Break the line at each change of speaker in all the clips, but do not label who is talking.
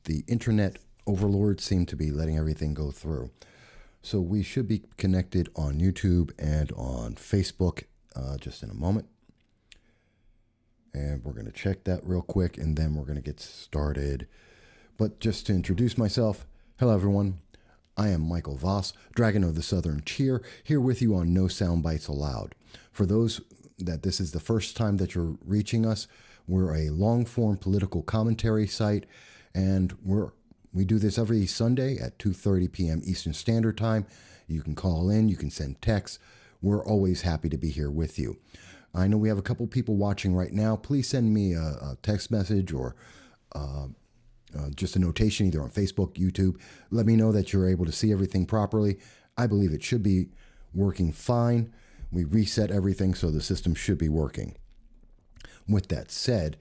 the internet overlords seem to be letting everything go through. So we should be connected on YouTube and on Facebook just in a moment. And we're going to check that real quick, and then we're going to get started. But just to introduce myself, hello everyone. I am Michael Voss, Dragon of the Southern Cheer, here with you on No Soundbites Allowed. For those that this is the first time that you're reaching us, we're a long-form political commentary site, and we do this every Sunday at 2:30 p.m. Eastern Standard Time. You can call in, you can send texts. We're always happy to be here with you. I know we have a couple people watching right now. Please send me a text message or just a notation either on Facebook, YouTube. Let me know that you're able to see everything properly. I believe it should be working fine. We reset everything, so the system should be working. With that said,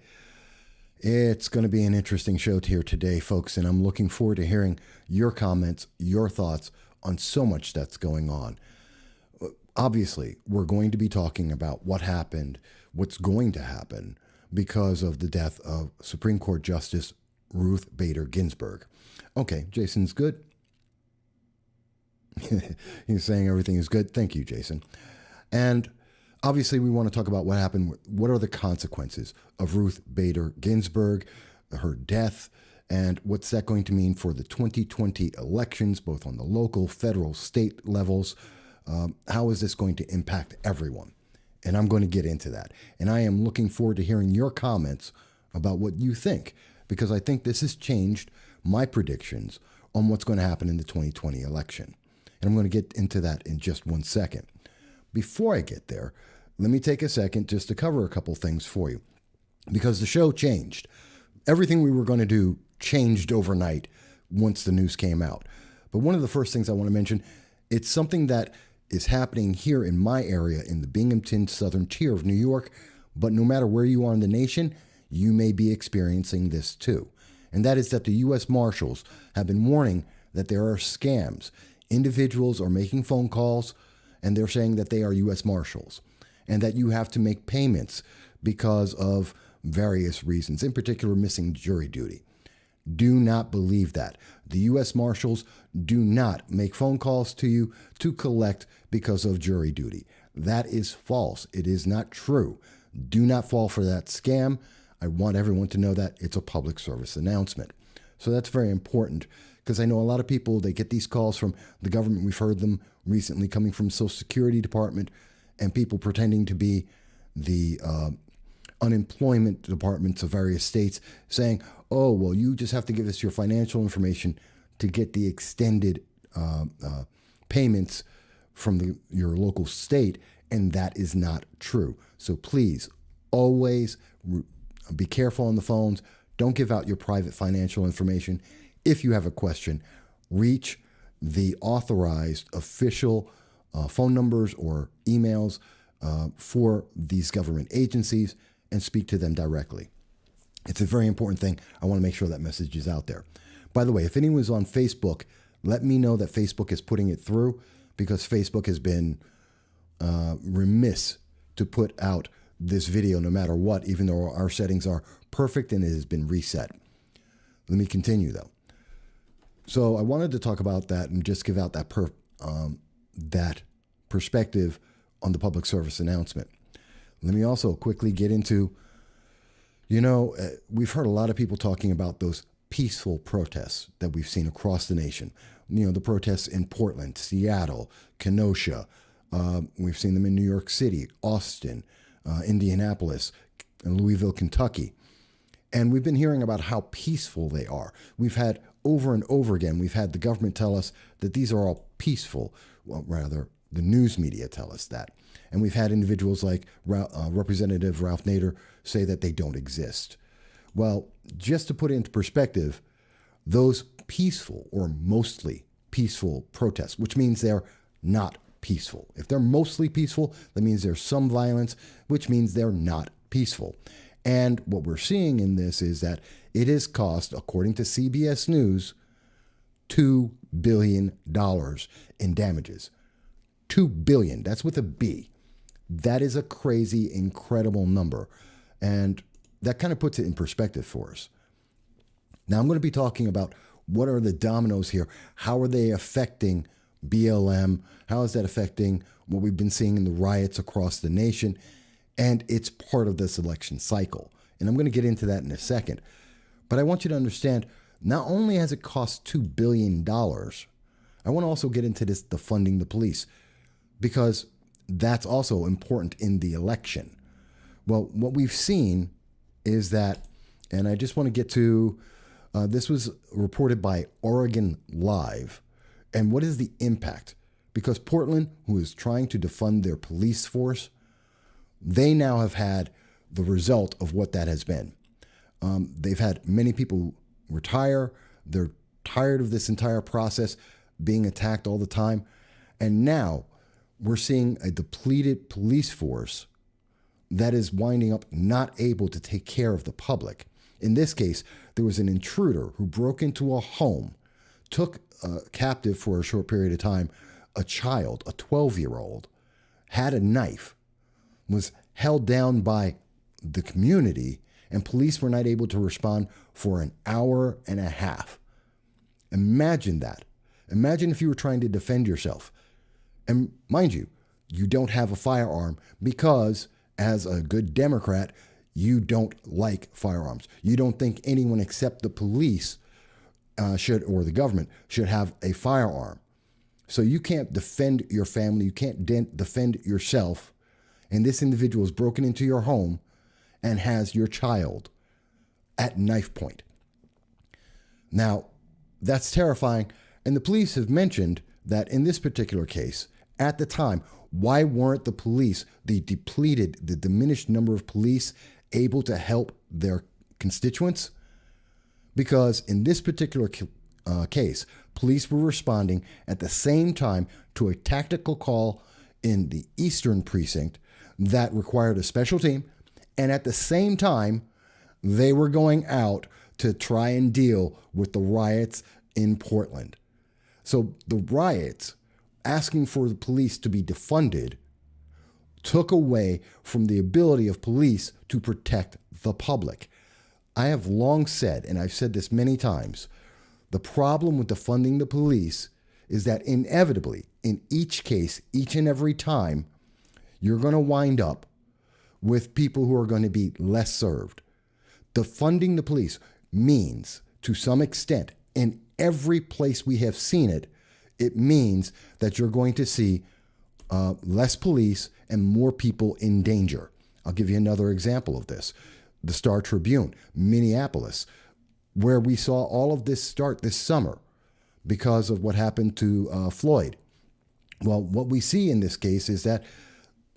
it's going to be an interesting show here today, folks, and I'm looking forward to hearing your comments, your thoughts on so much that's going on. Obviously, we're going to be talking about what happened, what's going to happen because of the death of Supreme Court Justice Ruth Bader Ginsburg. Okay, Jason's good. He's saying everything is good. Thank you, Jason. And obviously, we want to talk about what happened. What are the consequences of Ruth Bader Ginsburg, her death, and what's that going to mean for the 2020 elections, both on the local, federal, state levels? How is this going to impact everyone? And I'm going to get into that. And I am looking forward to hearing your comments about what you think, because I think this has changed my predictions on what's going to happen in the 2020 election. And I'm going to get into that in just 1 second. Before I get there, let me take a second just to cover a couple things for you, because the show changed. Everything we were going to do changed overnight once the news came out. But one of the first things I want to mention, it's something that is happening here in my area in the Binghamton Southern Tier of New York, but no matter where you are in the nation, you may be experiencing this too. And that is that the U.S. Marshals have been warning that there are scams. Individuals are making phone calls and they're saying that they are U.S. Marshals and that you have to make payments because of various reasons, in particular missing jury duty. Do not believe that. The U.S. Marshals do not make phone calls to you to collect because of jury duty. That is false. It is not true. Do not fall for that scam. I want everyone to know that it's a public service announcement. So that's very important, because I know a lot of people, they get these calls from the government. We've heard them recently coming from Social Security Department and people pretending to be the unemployment departments of various states saying, oh, well, you just have to give us your financial information to get the extended payments from your local state, and that is not true. So please, always be careful on the phones. Don't give out your private financial information. If you have a question, reach the authorized official phone numbers or emails for these government agencies and speak to them directly. It's a very important thing. I want to make sure that message is out there. By the way, if anyone's on Facebook, let me know that Facebook is putting it through, because Facebook has been remiss to put out this video no matter what, even though our settings are perfect and it has been reset. Let me continue though. So I wanted to talk about that and just give out that that perspective on the public service announcement. Let me also quickly get into, we've heard a lot of people talking about those peaceful protests that we've seen across the nation. The protests in Portland, Seattle, Kenosha. We've seen them in New York City, Austin, Indianapolis, and Louisville, Kentucky. And we've been hearing about how peaceful they are. We've had over and over again, we've had the government tell us that these are all peaceful. Well, rather, the news media tell us that. And we've had individuals like Representative Ralph Nader say that they don't exist. Well, just to put it into perspective, those peaceful or mostly peaceful protests, which means they're not peaceful. If they're mostly peaceful, that means there's some violence, which means they're not peaceful. And what we're seeing in this is that it has cost, according to CBS News, $2 billion in damages. $2 billion. That's with a B. That is a crazy, incredible number. And that kind of puts it in perspective for us. Now, I'm going to be talking about what are the dominoes here. How are they affecting BLM? How is that affecting what we've been seeing in the riots across the nation? And it's part of this election cycle. And I'm going to get into that in a second. But I want you to understand, not only has it cost $2 billion, I want to also get into this, the funding the police, because that's also important in the election. Well, what we've seen is that, and I just want to get to, this was reported by Oregon Live. And what is the impact? Because Portland, who is trying to defund their police force, they now have had the result of what that has been. They've had many people retire. They're tired of this entire process, being attacked all the time. And now we're seeing a depleted police force that is winding up not able to take care of the public. In this case, there was an intruder who broke into a home, took captive for a short period of time a child, a 12-year-old, had a knife, was held down by the community, and police were not able to respond for an hour and a half. Imagine that. Imagine if you were trying to defend yourself. And mind you, you don't have a firearm because, as a good Democrat, you don't like firearms. You don't think anyone except the police or the government should have a firearm. So you can't defend your family. You can't defend yourself. And this individual has broken into your home and has your child at knife point. Now, that's terrifying. And the police have mentioned that in this particular case, at the time, why weren't the police, the diminished number of police, able to help their constituents? Because in this particular case, police were responding at the same time to a tactical call in the Eastern Precinct that required a special team. And at the same time, they were going out to try and deal with the riots in Portland. So the riots, asking for the police to be defunded, took away from the ability of police to protect the public. I have long said, and I've said this many times, the problem with defunding the police is that inevitably, in each case, each and every time, you're going to wind up with people who are going to be less served. Defunding the police means, to some extent, in every place we have seen it, it means that you're going to see less police and more people in danger. I'll give you another example of this. The Star Tribune, Minneapolis, where we saw all of this start this summer because of what happened to Floyd. Well, what we see in this case is that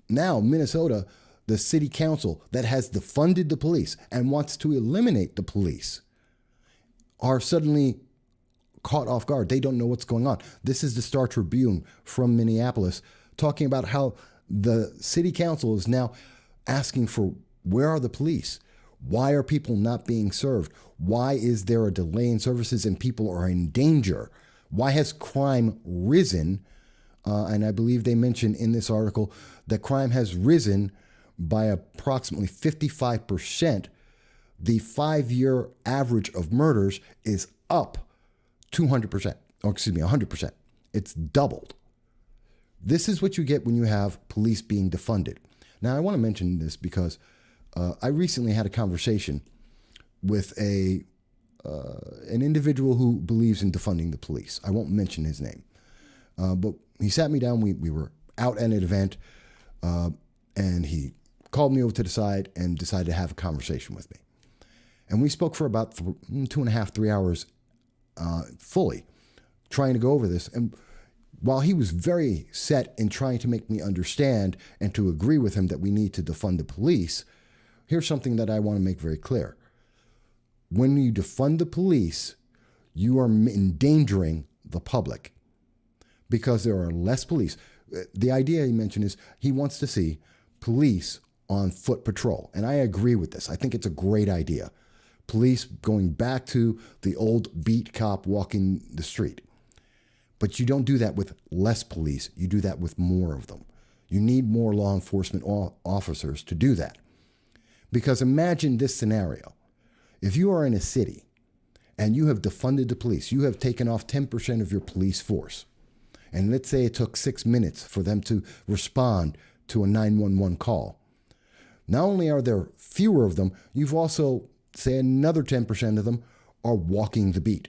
now Minnesota, the city council that has defunded the police and wants to eliminate the police, are suddenly caught off guard. They don't know what's going on. This is the Star Tribune from Minneapolis talking about how the city council is now asking for, where are the police? Why are people not being served? Why is there a delay in services and people are in danger? Why has crime risen? And I believe they mentioned in this article that crime has risen by approximately 55%. The 5-year average of murders is up 100%. It's doubled. This is what you get when you have police being defunded. Now, I want to mention this because I recently had a conversation with an individual who believes in defunding the police. I won't mention his name. But he sat me down. We were out at an event, and he called me over to the side and decided to have a conversation with me. And we spoke for about 2.5, 3 hours fully, trying to go over this. And while he was very set in trying to make me understand and to agree with him that we need to defund the police, here's something that I want to make very clear. When you defund the police, you are endangering the public because there are less police. The idea he mentioned is he wants to see police on foot patrol. And I agree with this. I think it's a great idea. Police going back to the old beat cop walking the street. But you don't do that with less police. You do that with more of them. You need more law enforcement officers to do that. Because imagine this scenario. If you are in a city and you have defunded the police, you have taken off 10% of your police force, and let's say it took 6 minutes for them to respond to a 911 call. Not only are there fewer of them, you've also, say another 10% of them are walking the beat.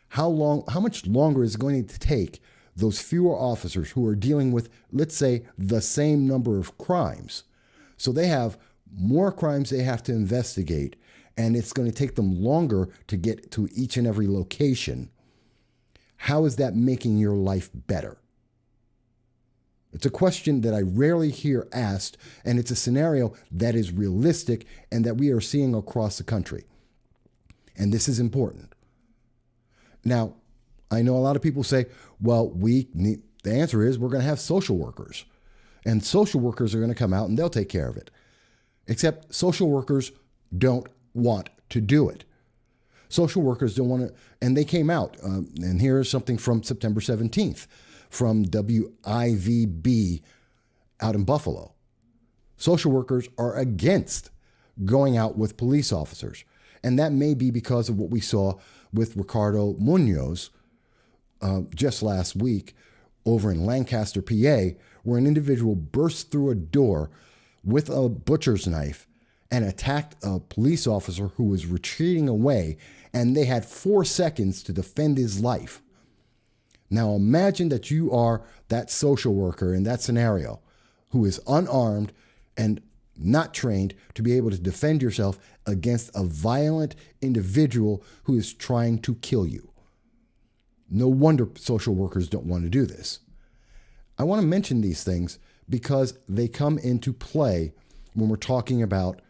How much longer is it going to take those fewer officers who are dealing with, let's say, the same number of crimes? So they have more crimes they have to investigate, and it's going to take them longer to get to each and every location. How is that making your life better? It's a question that I rarely hear asked, and it's a scenario that is realistic and that we are seeing across the country. And this is important. Now, I know a lot of people say, well, the answer is we're going to have social workers. And social workers are going to come out and they'll take care of it. Except social workers don't want to do it. Social workers don't want to, and they came out, and here's something from September 17th from WIVB out in Buffalo. Social workers are against going out with police officers. And that may be because of what we saw with Ricardo Munoz just last week over in Lancaster, PA, where an individual burst through a door with a butcher's knife and attacked a police officer who was retreating away, and they had 4 seconds to defend his life. Now imagine that you are that social worker in that scenario who is unarmed and not trained to be able to defend yourself against a violent individual who is trying to kill you. No wonder social workers don't want to do this. I want to mention these things because they come into play when we're talking about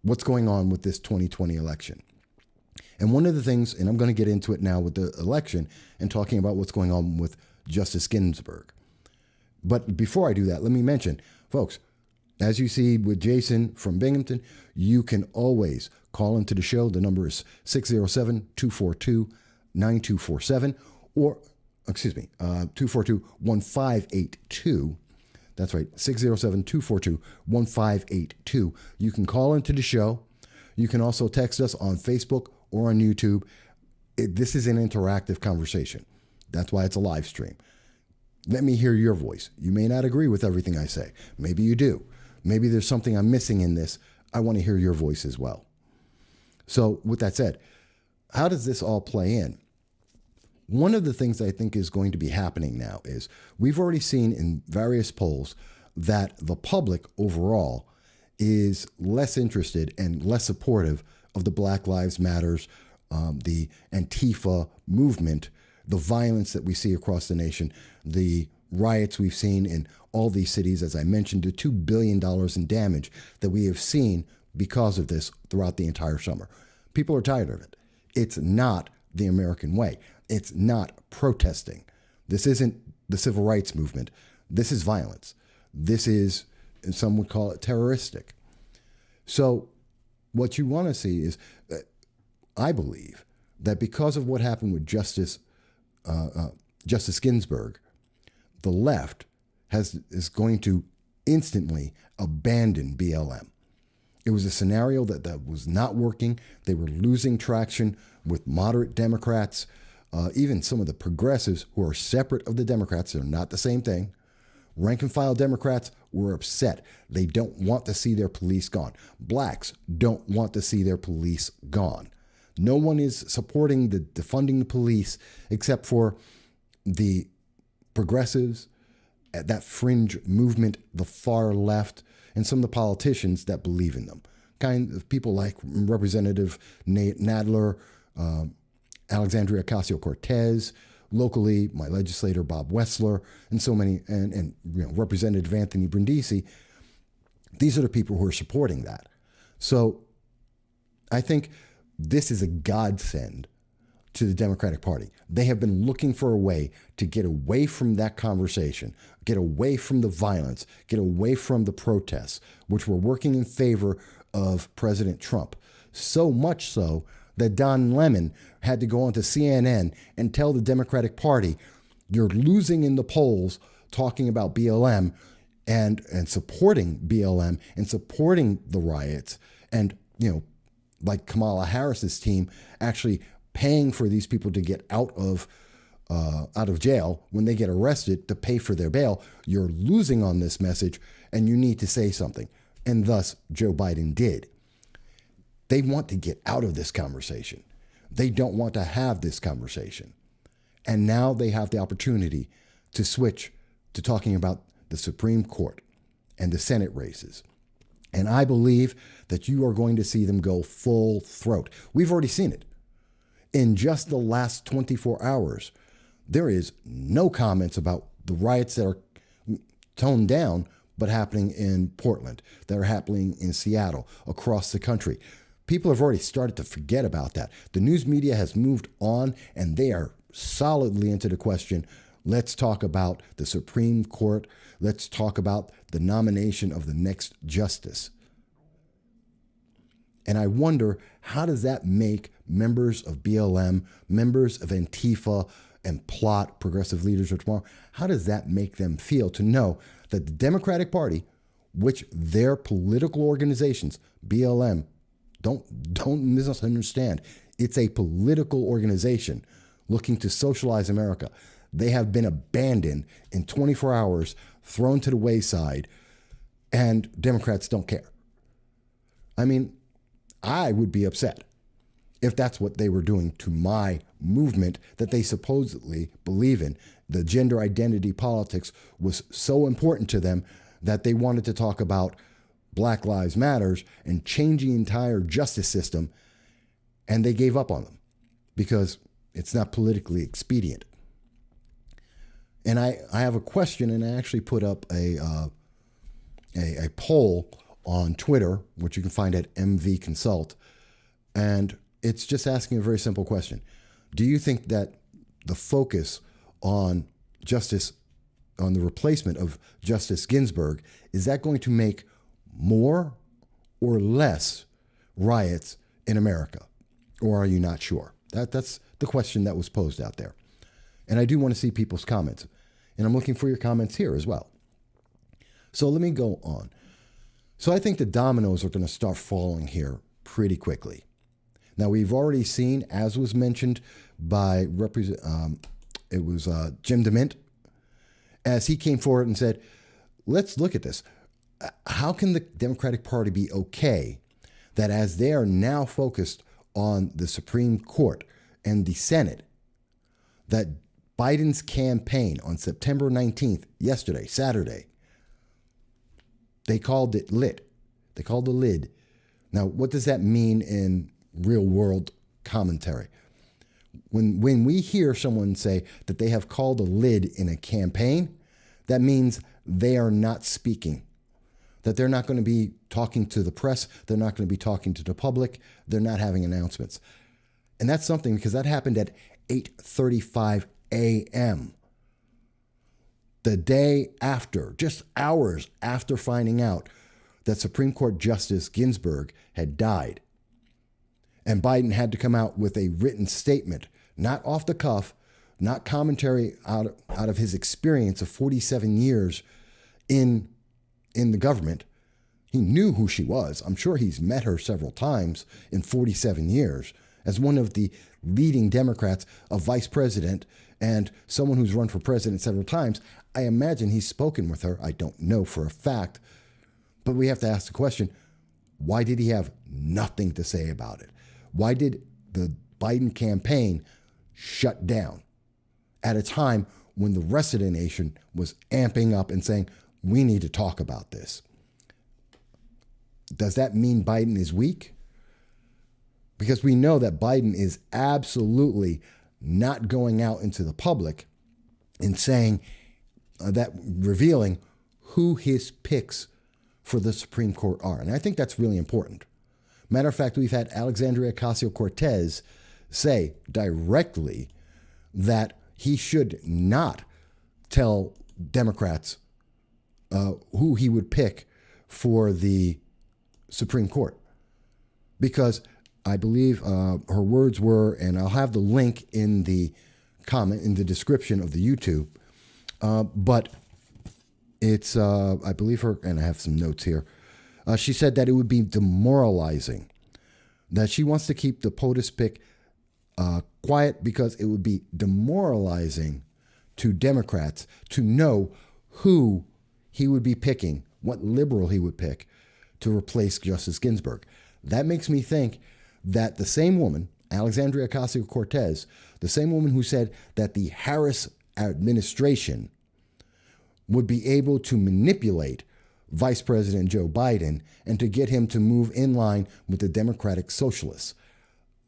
what's going on with this 2020 election. And one of the things, and I'm going to get into it now with the election and talking about what's going on with Justice Ginsburg. But before I do that, let me mention, folks, as you see with Jason from Binghamton, you can always call into the show. The number is 607-242-9247 or, 242-1582. That's right, 607-242-1582. You can call into the show. You can also text us on Facebook or on YouTube. This is an interactive conversation. That's why it's a live stream. Let me hear your voice. You may not agree with everything I say. Maybe you do. Maybe there's something I'm missing in this. I want to hear your voice as well. So with that said, how does this all play in? One of the things I think is going to be happening now is we've already seen in various polls that the public overall is less interested and less supportive of the Black Lives Matters, the Antifa movement, the violence that we see across the nation, the riots we've seen in all these cities, as I mentioned, the $2 billion in damage that we have seen because of this throughout the entire summer. People are tired of it. It's not the American way. It's not protesting. This isn't the civil rights movement. This is violence. This is, and some would call it terroristic. So what you want to see is, I believe that because of what happened with Justice Ginsburg, the left is going to instantly abandon BLM. It was a scenario that was not working. They were losing traction with moderate Democrats, even some of the progressives who are separate of the Democrats. They're not the same thing. Rank and file Democrats were upset. They don't want to see their police gone. Blacks don't want to see their police gone. No one is supporting the defunding the police except for the progressives, that fringe movement, the far left, and some of the politicians that believe in them. Kind of people like Representative Nate Nadler, Alexandria Ocasio-Cortez, locally, my legislator Bob Wessler, and so many, and Representative Anthony Brindisi. These are the people who are supporting that. So I think this is a godsend to the Democratic Party. They have been looking for a way to get away from that conversation, get away from the violence, get away from the protests, which were working in favor of President Trump. So much so that Don Lemon had to go onto CNN and tell the Democratic Party, you're losing in the polls talking about BLM and supporting BLM and supporting the riots and, like Kamala Harris's team, actually paying for these people to get out of jail when they get arrested to pay for their bail. You're losing on this message, and you need to say something. And thus, Joe Biden did. They want to get out of this conversation. They don't want to have this conversation. And now they have the opportunity to switch to talking about the Supreme Court and the Senate races. And I believe that you are going to see them go full throat. We've already seen it. In just the last 24 hours, there is no comments about the riots that are toned down, but happening in Portland, that are happening in Seattle, across the country. People have already started to forget about that. The news media has moved on, and they are solidly into the question. Let's talk about the Supreme Court. Let's talk about the nomination of the next justice. And I wonder, how does that make members of BLM, members of Antifa, and Plot, Progressive Leaders of Tomorrow, how does that make them feel to know that the Democratic Party, which their political organizations, BLM, don't misunderstand, it's a political organization looking to socialize America. They have been abandoned in 24 hours, thrown to the wayside, and Democrats don't care. I mean, I would be upset if that's what they were doing to my movement that they supposedly believe in. The gender identity politics was so important to them that they wanted to talk about Black Lives Matters and change the entire justice system, and they gave up on them because it's not politically expedient. And I have a question, and I actually put up a poll on Twitter, which you can find at MV Consult, and it's just asking a very simple question. Do you think that the focus on justice, on the replacement of Justice Ginsburg, is that going to make more or less riots in America? Or are you not sure? That's the question that was posed out there. And I do want to see people's comments. And I'm looking for your comments here as well. So let me go on. So I think the dominoes are going to start falling here pretty quickly. Now, we've already seen, as was mentioned by Jim DeMint, as he came forward and said, let's look at this. How can the Democratic Party be okay that as they are now focused on the Supreme Court and the Senate, that Biden's campaign on September 19th, yesterday, Saturday, they called it lit. They called the lid. Now, what does that mean in real world commentary? When we hear someone say that they have called a lid in a campaign, that means they are not speaking, that they're not going to be talking to the press, they're not going to be talking to the public, they're not having announcements. And that's something, because that happened at 8:35 a.m. the day after, just hours after finding out that Supreme Court Justice Ginsburg had died. And Biden had to come out with a written statement, not off the cuff, not commentary out of his experience of 47 years in the government. He knew who she was. I'm sure he's met her several times in 47 years as one of the leading Democrats, a vice president, and someone who's run for president several times. I imagine he's spoken with her. I don't know for a fact, but we have to ask the question, why did he have nothing to say about it? Why did the Biden campaign shut down at a time when the rest of the nation was amping up and saying, we need to talk about this? Does that mean Biden is weak? Because we know that Biden is absolutely not going out into the public and saying that, revealing who his picks for the Supreme Court are. And I think that's really important. Matter of fact, we've had Alexandria Ocasio-Cortez say directly that he should not tell Democrats who he would pick for the Supreme Court. Because I believe her words were, and I'll have the link in the comment, in the description of the YouTube, but it's, I believe her, and I have some notes here. She said that it would be demoralizing that she wants to keep the POTUS pick quiet because it would be demoralizing to Democrats to know who he would be picking, what liberal he would pick to replace Justice Ginsburg. That makes me think that the same woman, Alexandria Ocasio-Cortez, the same woman who said that the Harris administration would be able to manipulate Vice President Joe Biden and to get him to move in line with the Democratic Socialists.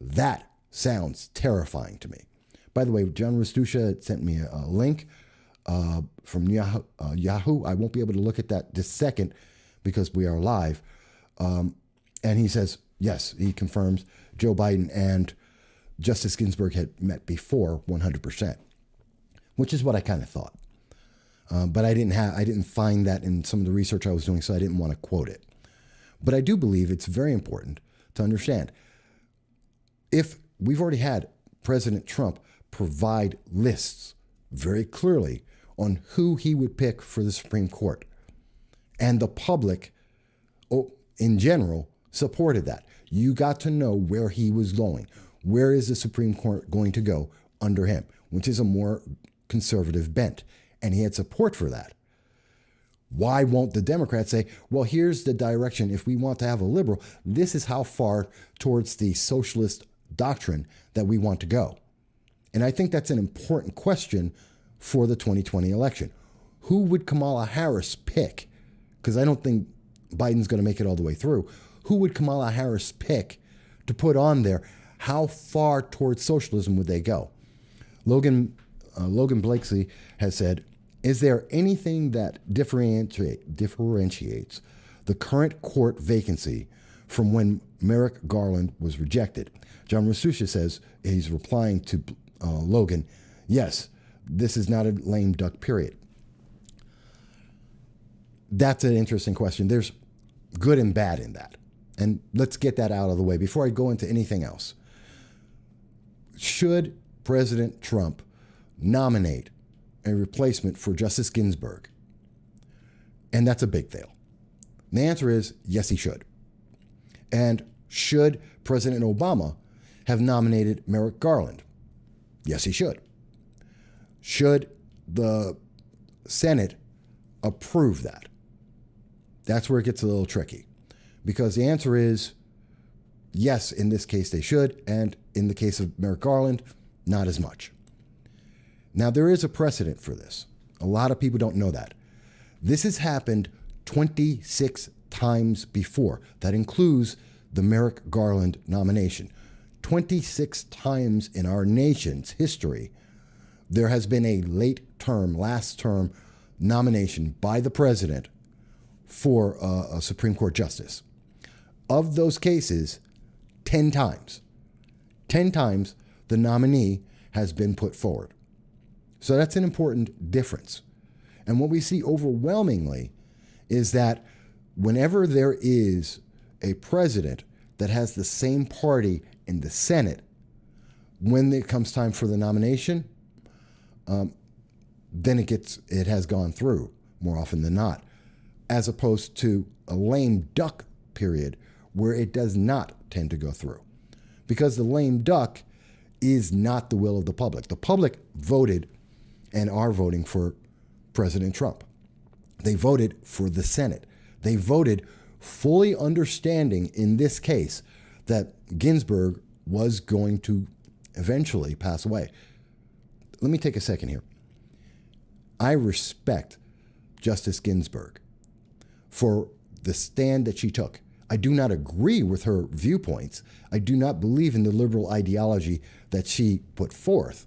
That sounds terrifying to me. By the way, John Rastusha sent me a link from Yahoo. I won't be able to look at that this second because we are live. And he says, yes, he confirms Joe Biden and Justice Ginsburg had met before 100%, which is what I kind of thought. But I didn't find that in some of the research I was doing, so I didn't want to quote it. But I do believe it's very important to understand if we've already had President Trump provide lists very clearly on who he would pick for the Supreme Court, and the public, in general, supported that. You got to know where he was going. Where is the Supreme Court going to go under him, which is a more conservative bent. And he had support for that. Why won't the Democrats say, well, here's the direction. If we want to have a liberal, this is how far towards the socialist doctrine that we want to go. And I think that's an important question for the 2020 election. Who would Kamala Harris pick? Because I don't think Biden's going to make it all the way through. Who would Kamala Harris pick to put on there? How far towards socialism would they go? Logan Blakeslee has said, is there anything that differentiates the current court vacancy from when Merrick Garland was rejected? John Rastusha says, he's replying to Logan, yes, this is not a lame duck period. That's an interesting question. There's good and bad in that. And let's get that out of the way before I go into anything else. Should President Trump nominate a replacement for Justice Ginsburg? And that's a big deal. The answer is yes, he should. And should President Obama have nominated Merrick Garland? Yes, he should. Should the Senate approve that? That's where it gets a little tricky, because the answer is yes, in this case they should, and in the case of Merrick Garland, not as much. Now, there is a precedent for this. A lot of people don't know that. This has happened 26 times before. That includes the Merrick Garland nomination. 26 times in our nation's history, there has been a last term nomination by the president for a Supreme Court justice. Of those cases, 10 times the nominee has been put forward. So that's an important difference. And what we see overwhelmingly is that whenever there is a president that has the same party in the Senate, when it comes time for the nomination, then it has gone through more often than not, as opposed to a lame duck period where it does not tend to go through. Because the lame duck is not the will of the public. The public voted and are voting for President Trump. They voted for the Senate. They voted fully understanding in this case that Ginsburg was going to eventually pass away. Let me take a second here. I respect Justice Ginsburg for the stand that she took. I do not agree with her viewpoints. I do not believe in the liberal ideology that she put forth.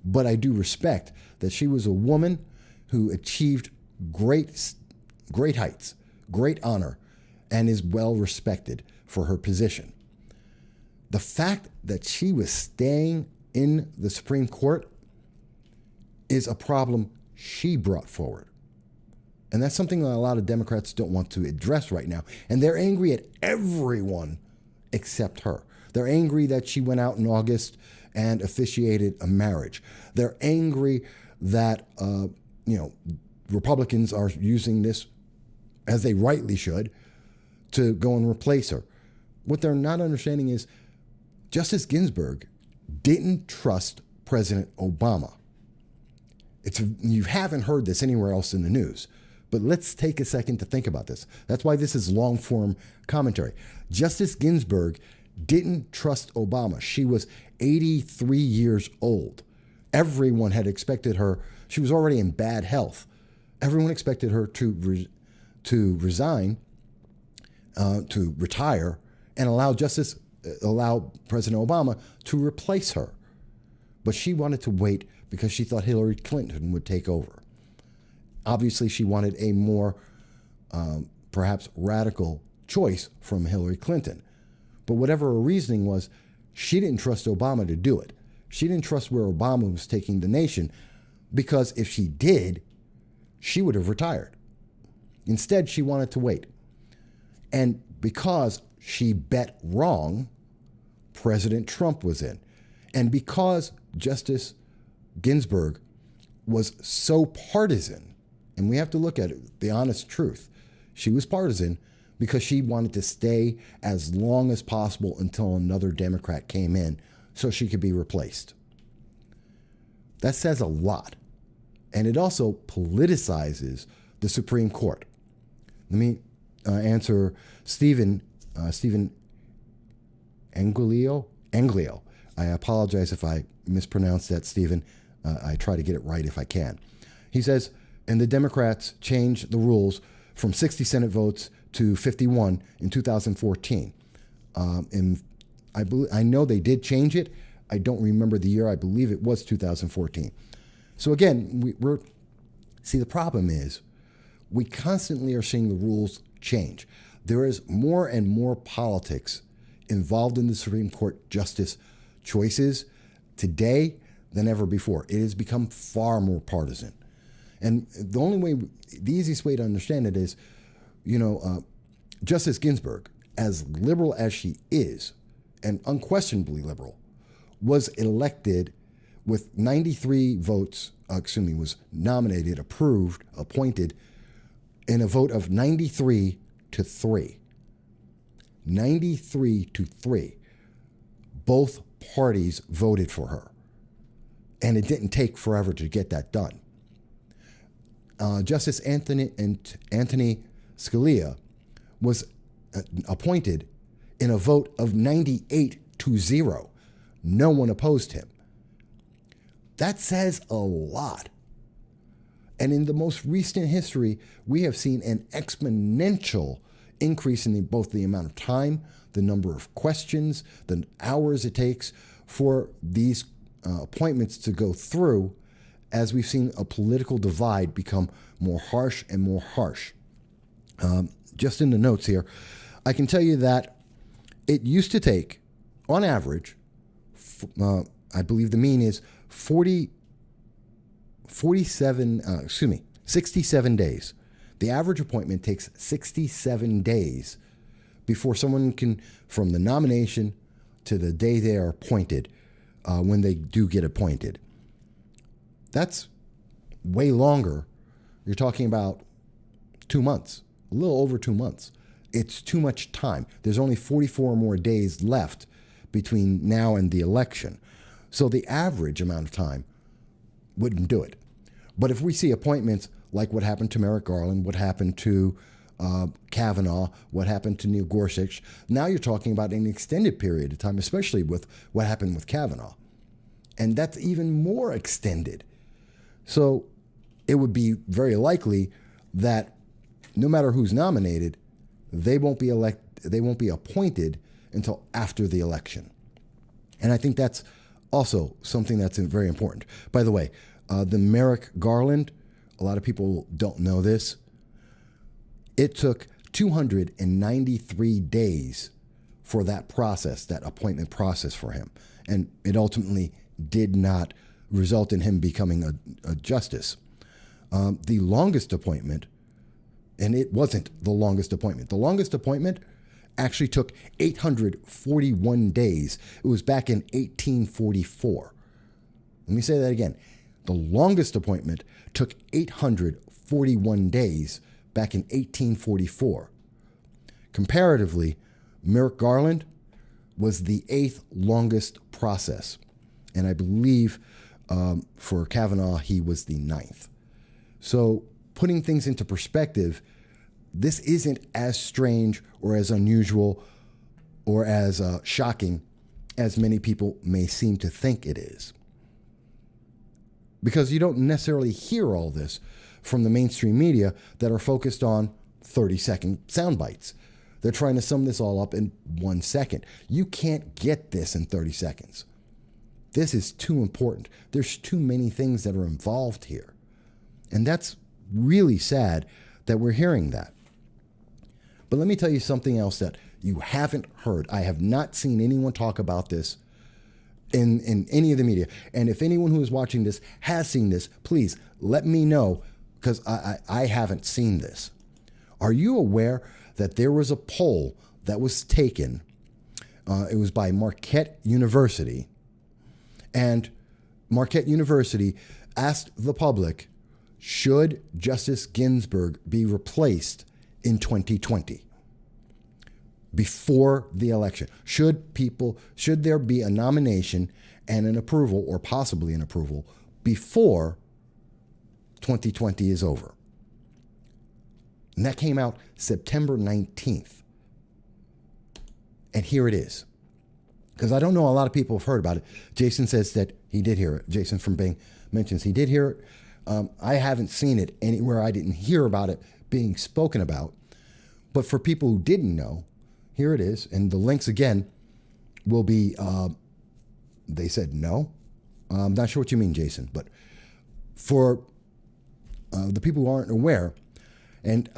But I do respect that she was a woman who achieved great heights, great honor, and is well respected for her position. The fact that she was staying in the Supreme Court is a problem she brought forward. And that's something that a lot of Democrats don't want to address right now. And they're angry at everyone except her. They're angry that she went out in August and officiated a marriage. They're angry that, Republicans are using this, as they rightly should, to go and replace her. what they're not understanding is Justice Ginsburg didn't trust President Obama. You haven't heard this anywhere else in the news, but let's take a second to think about this. That's why this is long-form commentary. Justice Ginsburg didn't trust Obama. She was 83 years old. Everyone had expected her. She was already in bad health. Everyone expected her to resign, to retire, and allow President Obama to replace her. But she wanted to wait because she thought Hillary Clinton would take over. Obviously, she wanted a more perhaps radical choice from Hillary Clinton. But whatever her reasoning was, she didn't trust Obama to do it. She didn't trust where Obama was taking the nation, because if she did, she would have retired. Instead, she wanted to wait. And because she bet wrong, President Trump was in. And because Justice Ginsburg was so partisan, and we have to look at it, the honest truth, she was partisan because she wanted to stay as long as possible until another Democrat came in so she could be replaced. That says a lot. And it also politicizes the Supreme Court. Let me answer Stephen Anglio. I apologize if I mispronounced that, Stephen. I try to get it right if I can. He says, and the Democrats changed the rules from 60 Senate votes to 51 in 2014. And I know they did change it. I don't remember the year. I believe it was 2014. So again, the problem is we constantly are seeing the rules change. There is more and more politics involved in the Supreme Court justice choices today than ever before. It has become far more partisan. And the easiest way to understand it is, Justice Ginsburg, as liberal as she is, and unquestionably liberal, was elected with 93 votes, was nominated, approved, appointed in a vote of 93 to 3. 93 to 3. Both parties voted for her. And it didn't take forever to get that done. Justice Anthony Scalia was appointed in a vote of 98 to 0. No one opposed him. That says a lot. And in the most recent history, we have seen an exponential increase in both the amount of time, the number of questions, the hours it takes for these appointments to go through, as we've seen a political divide become more harsh and more harsh. Just in the notes here, I can tell you that it used to take, on average, I believe the mean is 67 days. The average appointment takes 67 days before someone can, from the nomination to the day they are appointed, when they do get appointed. That's way longer. You're talking about 2 months, a little over 2 months. It's too much time. There's only 44 more days left between now and the election. So the average amount of time wouldn't do it. But if we see appointments like what happened to Merrick Garland, what happened to Kavanaugh, what happened to Neil Gorsuch, now you're talking about an extended period of time, especially with what happened with Kavanaugh. And that's even more extended. So it would be very likely that no matter who's nominated, they won't be appointed until after the election. And I think that's also something that's very important. By the way, the Merrick Garland, a lot of people don't know this. It took 293 days for that process, that appointment process for him. And it ultimately did not result in him becoming a justice. The longest appointment, and it wasn't the longest appointment. The longest appointment actually took 841 days. It was back in 1844. Let me say that again. The longest appointment took 841 days back in 1844. Comparatively, Merrick Garland was the 8th longest process. And I believe for Kavanaugh, he was the 9th. So putting things into perspective, this isn't as strange or as unusual or as shocking as many people may seem to think it is. Because you don't necessarily hear all this from the mainstream media that are focused on 30-second sound bites. They're trying to sum this all up in 1 second. You can't get this in 30 seconds. This is too important. There's too many things that are involved here. And that's really sad that we're hearing that. But let me tell you something else that you haven't heard. I have not seen anyone talk about this in any of the media. And if anyone who is watching this has seen this, please let me know, because I haven't seen this. Are you aware that there was a poll that was taken? It was by Marquette University. And Marquette University asked the public, should Justice Ginsburg be replaced in 2020? Before the election, should there be a nomination and an approval, or possibly an approval, before 2020 is over? And that came out September 19th. And here it is. Because I don't know a lot of people have heard about it. Jason says that he did hear it. Jason from Bing mentions he did hear it. I haven't seen it anywhere. I didn't hear about it being spoken about. But for people who didn't know, here it is. And the links, again, will be, they said no. I'm not sure what you mean, Jason. But for the people who aren't aware, and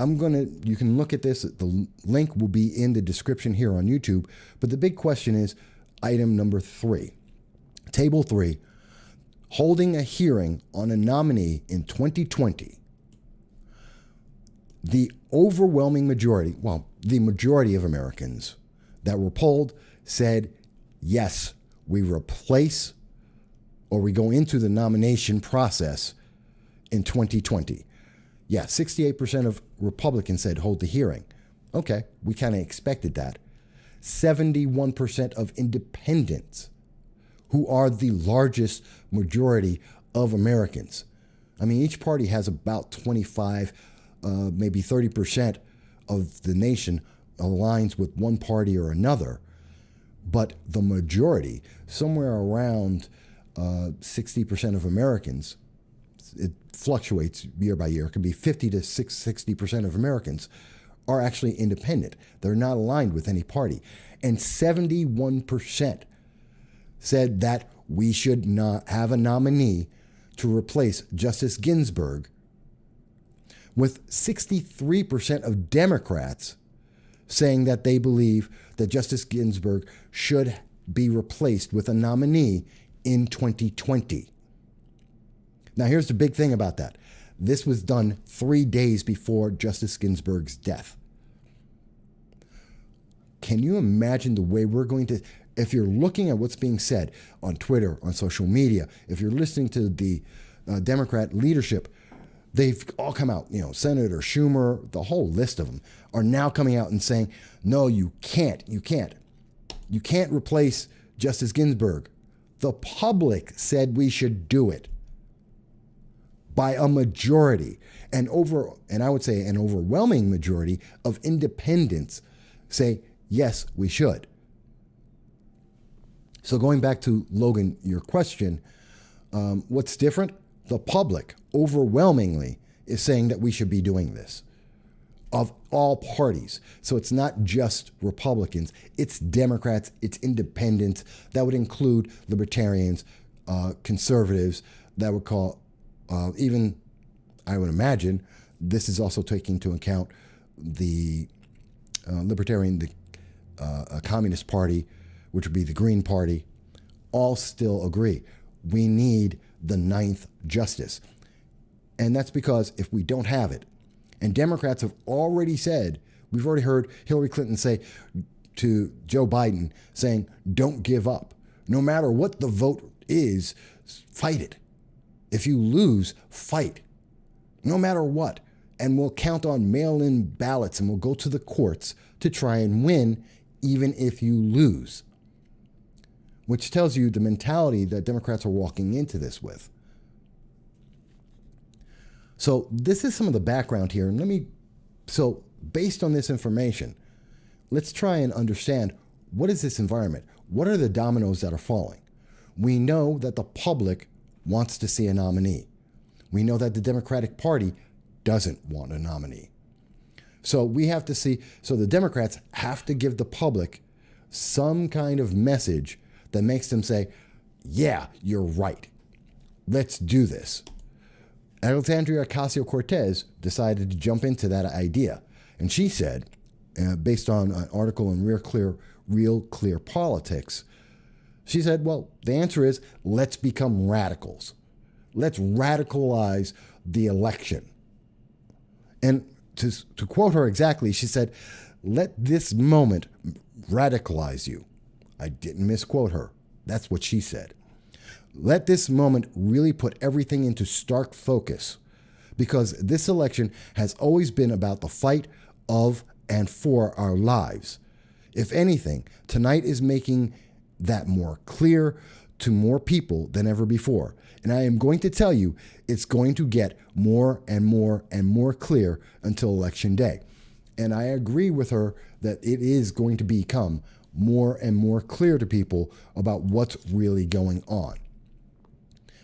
you can look at this. The link will be in the description here on YouTube. But the big question is item number 3, table 3, holding a hearing on a nominee in 2020. The overwhelming majority, the majority of Americans that were polled said, yes, we replace or we go into the nomination process in 2020. Yeah, 68% of Republicans said hold the hearing. Okay, we kind of expected that. 71% of independents, who are the largest majority of Americans. I mean, each party has about 25, maybe 30% of the nation aligns with one party or another. But the majority, somewhere around 60% of Americans, it fluctuates year by year. It can be 50 to 60% of Americans are actually independent. They're not aligned with any party. And 71% said that we should not have a nominee to replace Justice Ginsburg, with 63% of Democrats saying that they believe that Justice Ginsburg should be replaced with a nominee in 2020. Now, here's the big thing about that. This was done 3 days before Justice Ginsburg's death. Can you imagine the way we're going to, if you're looking at what's being said on Twitter, on social media, if you're listening to the Democrat leadership, they've all come out, Senator Schumer, the whole list of them are now coming out and saying, no, you can't replace Justice Ginsburg. The public said we should do it by a majority, and I would say an overwhelming majority of independents say, yes, we should. So going back to, Logan, your question, what's different? The public overwhelmingly is saying that we should be doing this, of all parties. So it's not just Republicans, it's Democrats, it's independents. That would include libertarians, conservatives, that would call, even, I would imagine, this is also taking into account the libertarian, the Communist Party, which would be the Green Party, all still agree. We need the 9th justice. And that's because if we don't have it, and Democrats have already said, we've already heard Hillary Clinton say to Joe Biden, saying, don't give up. No matter what the vote is, fight it. If you lose, fight. No matter what. And we'll count on mail-in ballots and we'll go to the courts to try and win even if you lose, which tells you the mentality that Democrats are walking into this with. So this is some of the background here. And so based on this information, let's try and understand, what is this environment? What are the dominoes that are falling? We know that the public wants to see a nominee. We know that the Democratic Party doesn't want a nominee. So we have to see, so the Democrats have to give the public some kind of message that makes them say, yeah, you're right. Let's do this. Alexandria Ocasio-Cortez decided to jump into that idea. And she said, based on an article in Real Clear Politics, she said, well, the answer is, let's become radicals. Let's radicalize the election. And to quote her exactly, she said, let this moment radicalize you. I didn't misquote her. That's what she said. Let this moment really put everything into stark focus, because this election has always been about the fight of and for our lives. If anything, tonight is making that more clear to more people than ever before. And I am going to tell you, it's going to get more and more and more clear until Election Day. And I agree with her that it is going to become more and more clear to people about what's really going on.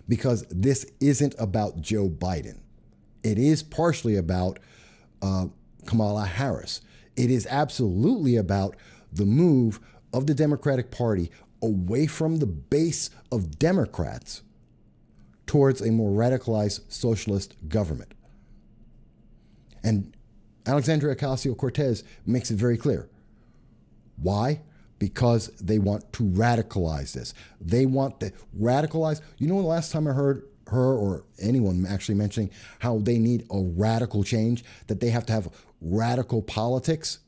Because this isn't about Joe Biden. It is partially about Kamala Harris. It is absolutely about the move of the Democratic Party away from the base of Democrats towards a more radicalized socialist government. And Alexandria Ocasio-Cortez makes it very clear. Why? Because they want to radicalize this. They want to radicalize. You know, the last time I heard her or anyone actually mentioning how they need a radical change, that they have to have radical politics?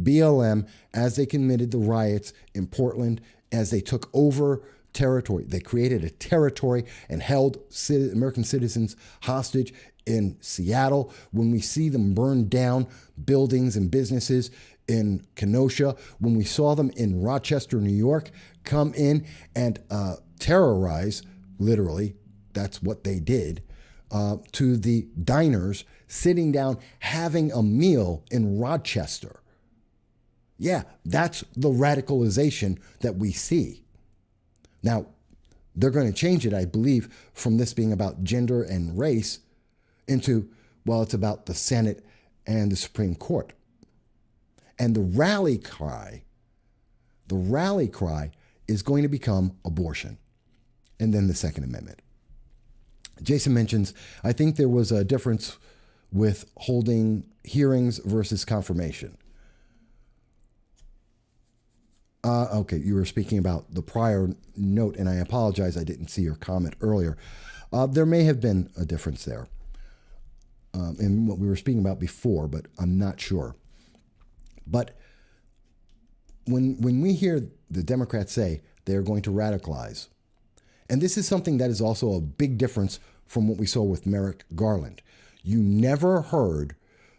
BLM, as they committed the riots in Portland, as they took over territory, they created a territory and held American citizens hostage in Seattle. When we see them burn down buildings and businesses in Kenosha, when we saw them in Rochester, New York, come in and terrorize, literally, that's what they did, to the diners, sitting down, having a meal in Rochester. Yeah, that's the radicalization that we see. Now, they're going to change it, I believe, from this being about gender and race into, well, it's about the Senate and the Supreme Court. And the rally cry is going to become abortion, and then the Second Amendment. Jason mentions, I think there was a difference with holding hearings versus confirmation. Okay, you were speaking about the prior note, and I apologize, I didn't see your comment earlier. There may have been a difference there in what we were speaking about before, but I'm not sure. But when we hear the Democrats say they're going to radicalize, and this is something that is also a big difference from what we saw with Merrick Garland. You never heard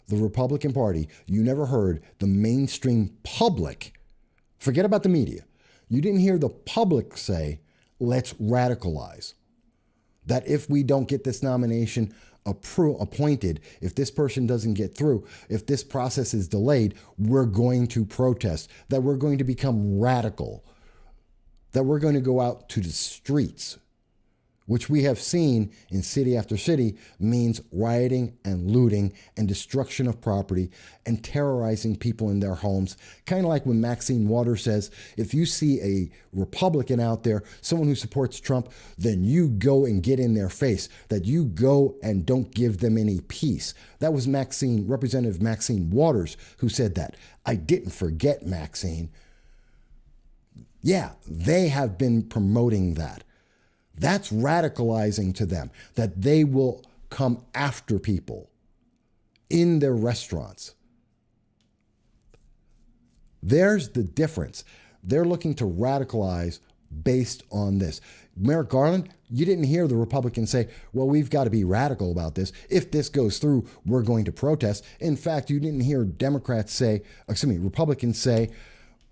the Republican Party, you never heard the mainstream public, forget about the media, you didn't hear the public say, let's radicalize. That if we don't get this nomination appointed, if this person doesn't get through, if this process is delayed, we're going to protest, that we're going to become radical, that we're going to go out to the streets, which we have seen in city after city means rioting and looting and destruction of property and terrorizing people in their homes. Kind of like when Maxine Waters says, if you see a Republican out there, someone who supports Trump, then you go and get in their face, that you go and don't give them any peace. That was Representative Maxine Waters who said that. I didn't forget Maxine. Yeah, they have been promoting that. That's radicalizing to them, that they will come after people in their restaurants. There's the difference. They're looking to radicalize based on this. Merrick Garland, you didn't hear the Republicans say, well, we've got to be radical about this. If this goes through, we're going to protest. In fact, you didn't hear Republicans say,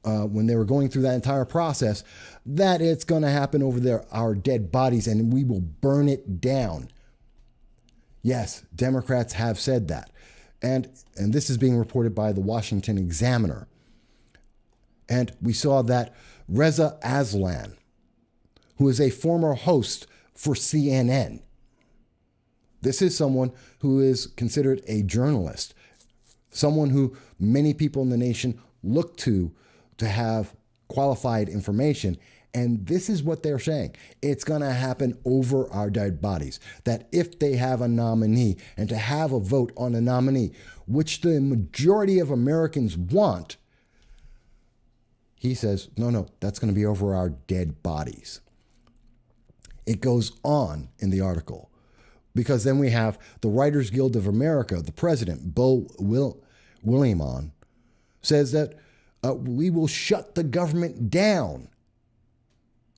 when they were going through that entire process, that it's going to happen over our dead bodies and we will burn it down. Yes, Democrats have said that. And this is being reported by the Washington Examiner. And we saw that Reza Aslan, who is a former host for CNN, this is someone who is considered a journalist, someone who many people in the nation look to have qualified information. And this is what they're saying. It's going to happen over our dead bodies. That if they have a nominee and to have a vote on a nominee, which the majority of Americans want, he says, no, that's going to be over our dead bodies. It goes on in the article. Because then we have the Writers Guild of America, the president, Bo Willimon, says that we will shut the government down.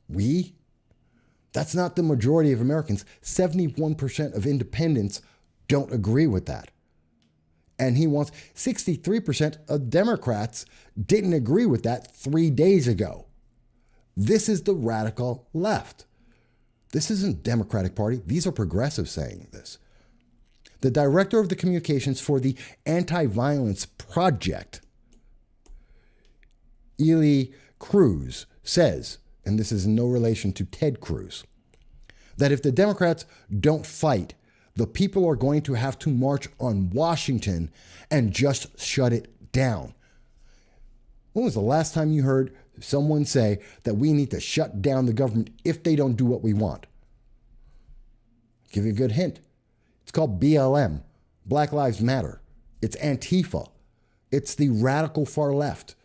We? That's not the majority of Americans. 71% of independents don't agree with that. And he wants 63% of Democrats didn't agree with that 3 days ago. This is the radical left. This isn't Democratic Party. These are progressives saying this. The director of the communications for the Anti-Violence Project, Ely Cruz, says, and this is in no relation to Ted Cruz, that if the Democrats don't fight, the people are going to have to march on Washington and just shut it down. When was the last time you heard someone say that we need to shut down the government if they don't do what we want? I'll give you a good hint. It's called BLM, Black Lives Matter. It's Antifa. It's the radical far left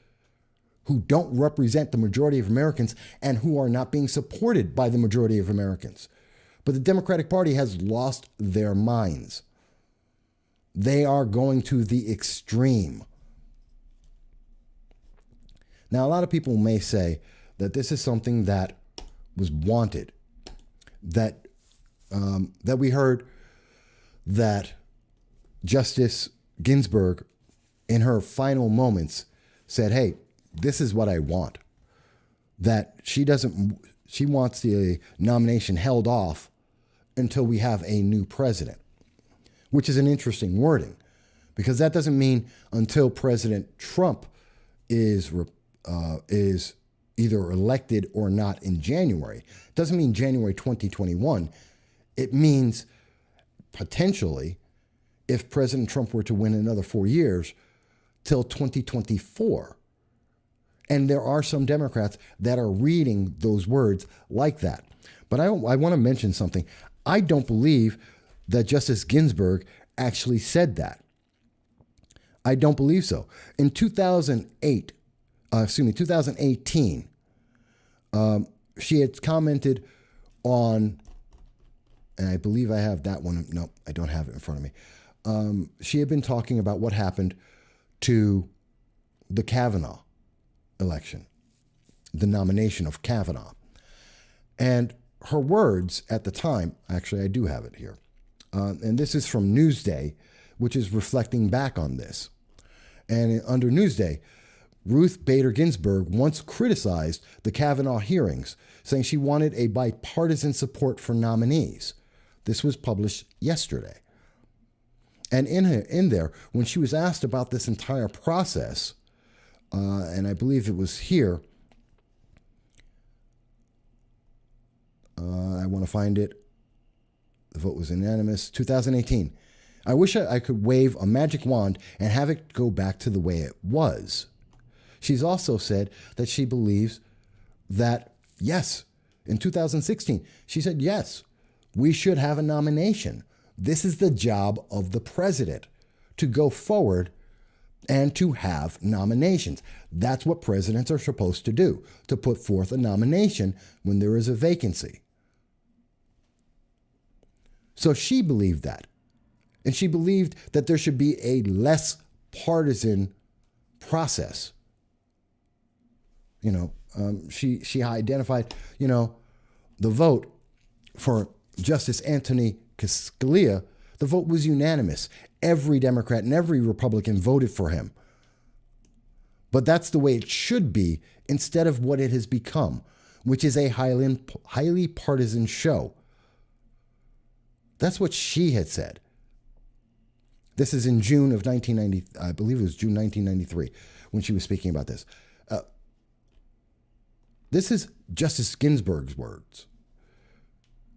who don't represent the majority of Americans and who are not being supported by the majority of Americans. But the Democratic Party has lost their minds. They are going to the extreme. Now, a lot of people may say that this is something that was wanted, that we heard that Justice Ginsburg, in her final moments, said, hey, this is what I want. That she wants the nomination held off until we have a new president, which is an interesting wording, because that doesn't mean until President Trump is either elected or not in January. It doesn't mean January 2021. It means potentially, if President Trump were to win another 4 years, till 2024. And there are some Democrats that are reading those words like that. But I want to mention something. I don't believe that Justice Ginsburg actually said that. I don't believe so. In 2018, she had commented on, and I believe I have that one. No, I don't have it in front of me. She had been talking about what happened to the Kavanaugh election, the nomination of Kavanaugh. And her words at the time, actually, I do have it here. And this is from Newsday, which is reflecting back on this. And under Newsday, Ruth Bader Ginsburg once criticized the Kavanaugh hearings, saying she wanted a bipartisan support for nominees. This was published yesterday. And in there, when she was asked about this entire process, and I believe it was here, I want to find it. The vote was unanimous. 2018. I wish I could wave a magic wand and have it go back to the way it was. She's also said that she believes that, yes, in 2016, she said, yes, we should have a nomination. This is the job of the president, to go forward and to have nominations. That's what presidents are supposed to do, to put forth a nomination when there is a vacancy. So she believed that. And she believed that there should be a less partisan process. She identified, the vote for Justice Anthony Scalia, the vote was unanimous. Every Democrat and every Republican voted for him. But that's the way it should be instead of what it has become, which is a highly partisan show. That's what she had said. This is in June of 1990, I believe it was June 1993, when she was speaking about this. This is Justice Ginsburg's words,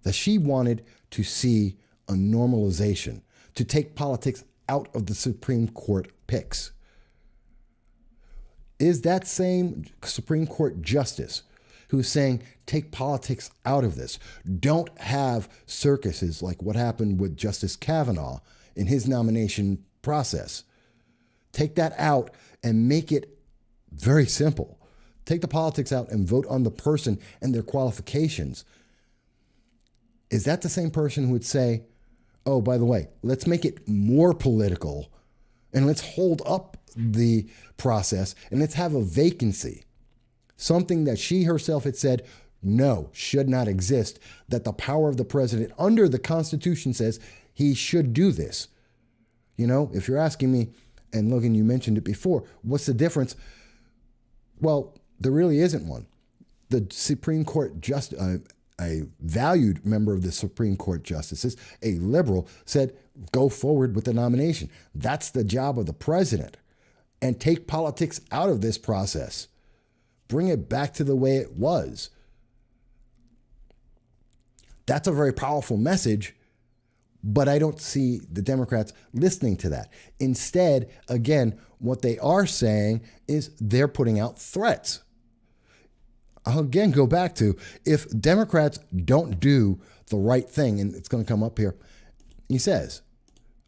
that she wanted to see a normalization, to take politics out of the Supreme Court picks. Is that same Supreme Court justice who's saying, take politics out of this, don't have circuses like what happened with Justice Kavanaugh in his nomination process. Take that out and make it very simple. Take the politics out and vote on the person and their qualifications. Is that the same person who would say, oh, by the way, let's make it more political and let's hold up the process and let's have a vacancy? Something that she herself had said, no, should not exist, that the power of the president under the Constitution says he should do this. You know, if you're asking me, and Logan, you mentioned it before, what's the difference? Well, there really isn't one. The Supreme Court, a valued member of the Supreme Court justices, a liberal, said, go forward with the nomination. That's the job of the president. And take politics out of this process. Bring it back to the way it was. That's a very powerful message, but I don't see the Democrats listening to that. Instead, again, what they are saying is they're putting out threats. I'll again go back to, if Democrats don't do the right thing, and it's going to come up here, he says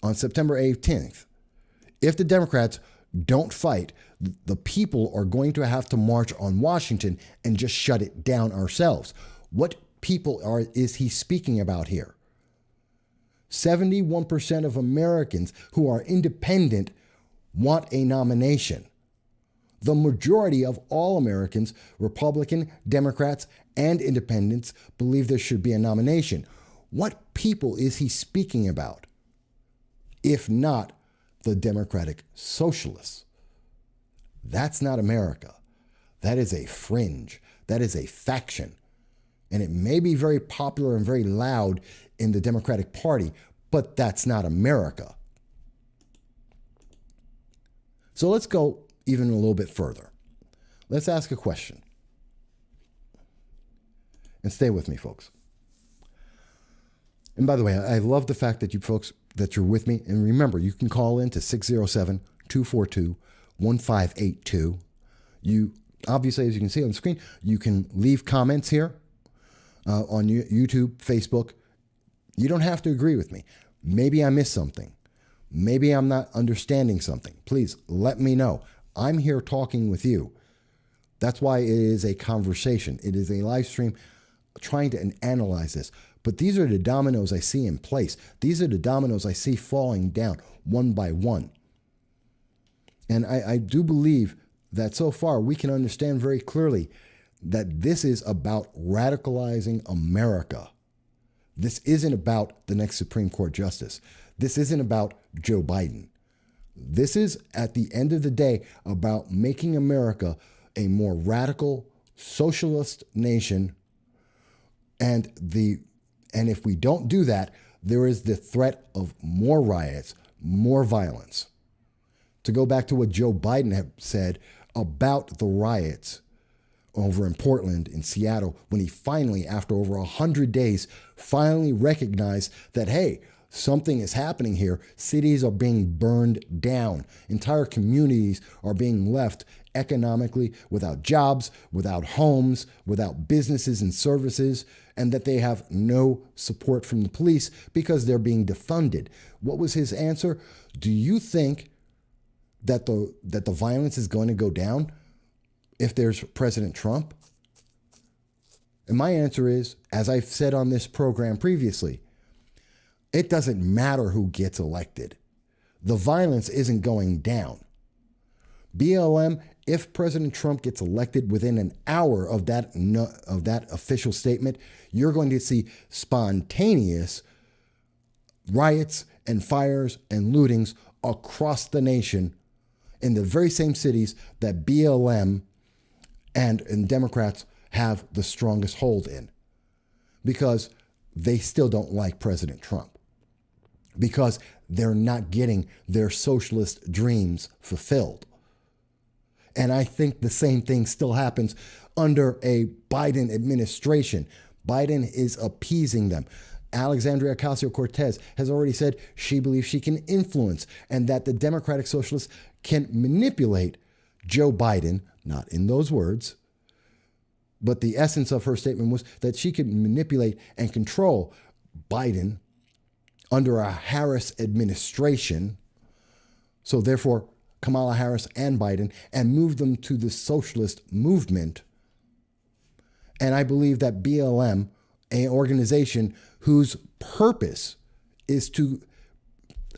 on September 18th, if the Democrats don't fight, the people are going to have to march on Washington and just shut it down ourselves. What people is he speaking about here? 71% of Americans who are independent want a nomination. The majority of all Americans, Republican, Democrats, and independents, believe there should be a nomination. What people is he speaking about? If not the Democratic Socialists. That's not America. That is a fringe. That is a faction. And it may be very popular and very loud in the Democratic Party, but that's not America. So let's go even a little bit further. Let's ask a question. And stay with me, folks. And by the way, I love the fact that you folks, that you're with me. And remember, you can call in to 607-242-1582. You, obviously, as you can see on the screen, you can leave comments here on YouTube, Facebook. You don't have to agree with me. Maybe I missed something. Maybe I'm not understanding something. Please let me know. I'm here talking with you. That's why it is a conversation. It is a live stream trying to analyze this. But these are the dominoes I see in place. These are the dominoes I see falling down one by one. And I do believe that so far we can understand very clearly that this is about radicalizing America. This isn't about the next Supreme Court justice. This isn't about Joe Biden. This is, at the end of the day, about making America a more radical socialist nation. And if we don't do that, there is the threat of more riots, more violence. To go back to what Joe Biden had said about the riots over in Portland, in Seattle, when he finally, after over 100 days, finally recognized that, hey, something is happening here. Cities are being burned down. Entire communities are being left economically without jobs, without homes, without businesses and services, and that they have no support from the police because they're being defunded. What was his answer? Do you think that the violence is going to go down if there's President Trump? And my answer is, as I've said on this program previously, it doesn't matter who gets elected. The violence isn't going down. BLM, if President Trump gets elected within an hour of that official statement, you're going to see spontaneous riots and fires and lootings across the nation in the very same cities that BLM and Democrats have the strongest hold in, because they still don't like President Trump, because they're not getting their socialist dreams fulfilled. And I think the same thing still happens under a Biden administration. Biden is appeasing them. Alexandria Ocasio-Cortez has already said she believes she can influence and that the Democratic Socialists can manipulate Joe Biden, not in those words, but the essence of her statement was that she could manipulate and control Biden under a Harris administration. So therefore, Kamala Harris and Biden, and move them to the socialist movement. And I believe that BLM, an organization whose purpose is to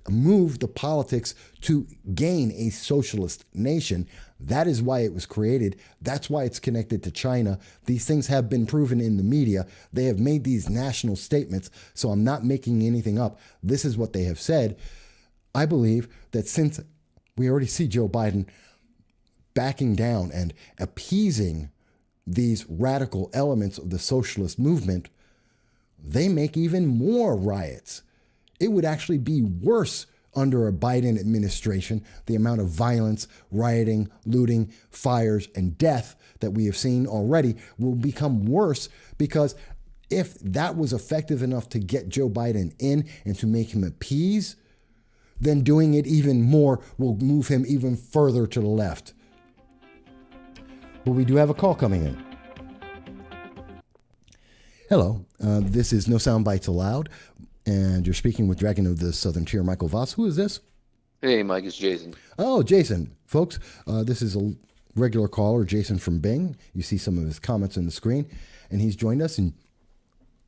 move the politics to gain a socialist nation, that is why it was created. That's why it's connected to China. These things have been proven in the media. They have made these national statements, so I'm not making anything up. This is what they have said. I believe that since we already see Joe Biden backing down and appeasing these radical elements of the socialist movement, they make even more riots. It would actually be worse under a Biden administration. The amount of violence, rioting, looting, fires, and death that we have seen already will become worse, because if that was effective enough to get Joe Biden in and to make him appease, then doing it even more will move him even further to the left. But we do have a call coming in. Hello, this is No Soundbites Allowed, and you're speaking with Dragon of the Southern Tier, Michael Voss. Who is this?
Hey, Mike, it's Jason.
Oh, Jason. Folks, this is a regular caller, Jason from Bing. You see some of his comments on the screen, and he's joined us. And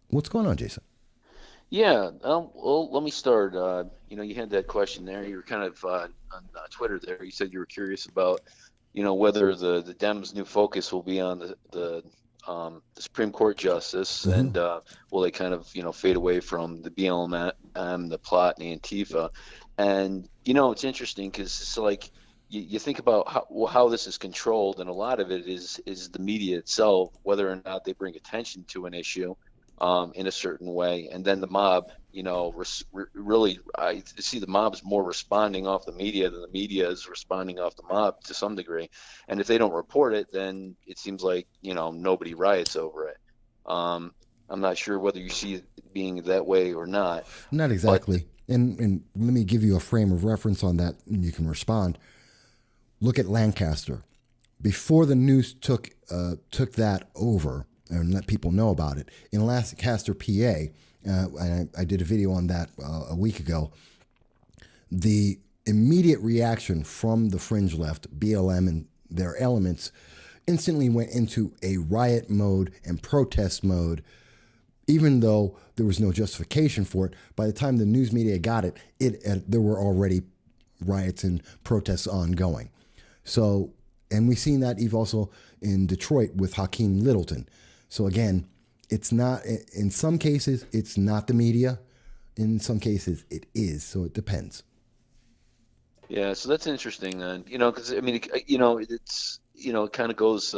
what's going on, Jason?
Yeah, well, let me start. You had that question there. You were kind of on Twitter there. You said you were curious about, whether the Dems' new focus will be on the Supreme Court justice, and will they kind of, fade away from the BLM, the plot, and Antifa. And, it's interesting because it's like you think about how this is controlled, and a lot of it is the media itself, whether or not they bring attention to an issue in a certain way. And then the mob, really, I see the mob's more responding off the media than the media is responding off the mob to some degree. And if they don't report it, then it seems like, nobody riots over it. I'm not sure whether you see it being that way or not.
Not exactly. And let me give you a frame of reference on that, and you can respond. Look at Lancaster. Before the news took that over and let people know about it, in Lancaster, PA, I did a video on that a week ago. The immediate reaction from the fringe left, BLM and their elements, instantly went into a riot mode and protest mode, even though there was no justification for it. By the time the news media got it, there were already riots and protests ongoing. So, and we've seen that also in Detroit with Hakeem Littleton. So again, it's not, in some cases, it's not the media. In some cases, it is. So it depends.
Yeah, so that's interesting then, because it's, it kind of goes,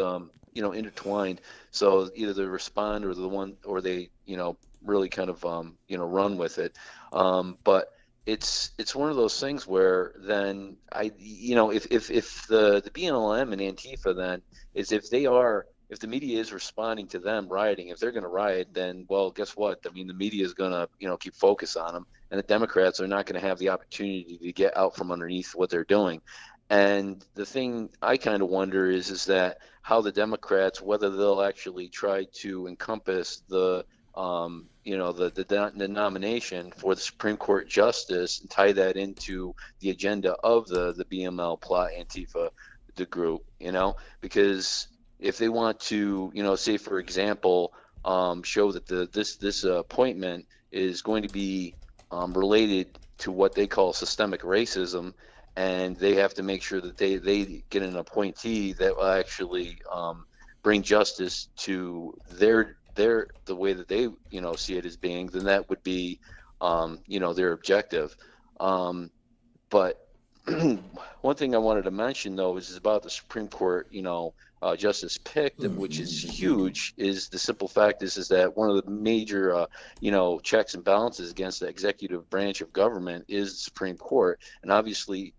intertwined. So either they respond or they, really kind of, run with it. But it's one of those things where then if the BLM and Antifa then is if the media is responding to them rioting, if they're going to riot, then, well, guess what? I mean, the media is going to, keep focus on them, and the Democrats are not going to have the opportunity to get out from underneath what they're doing. And the thing I kind of wonder is that how the Democrats, whether they'll actually try to encompass the nomination for the Supreme Court justice and tie that into the agenda of the BML plot, Antifa, the group, because if they want to, say, for example, show that this appointment is going to be related to what they call systemic racism, and they have to make sure that they get an appointee that will actually bring justice to the way that they see it as being, then that would be their objective. But one thing I wanted to mention though is about the Supreme Court, justice picked, which is huge. Is the simple fact is that one of the major, checks and balances against the executive branch of government is the Supreme Court, and obviously,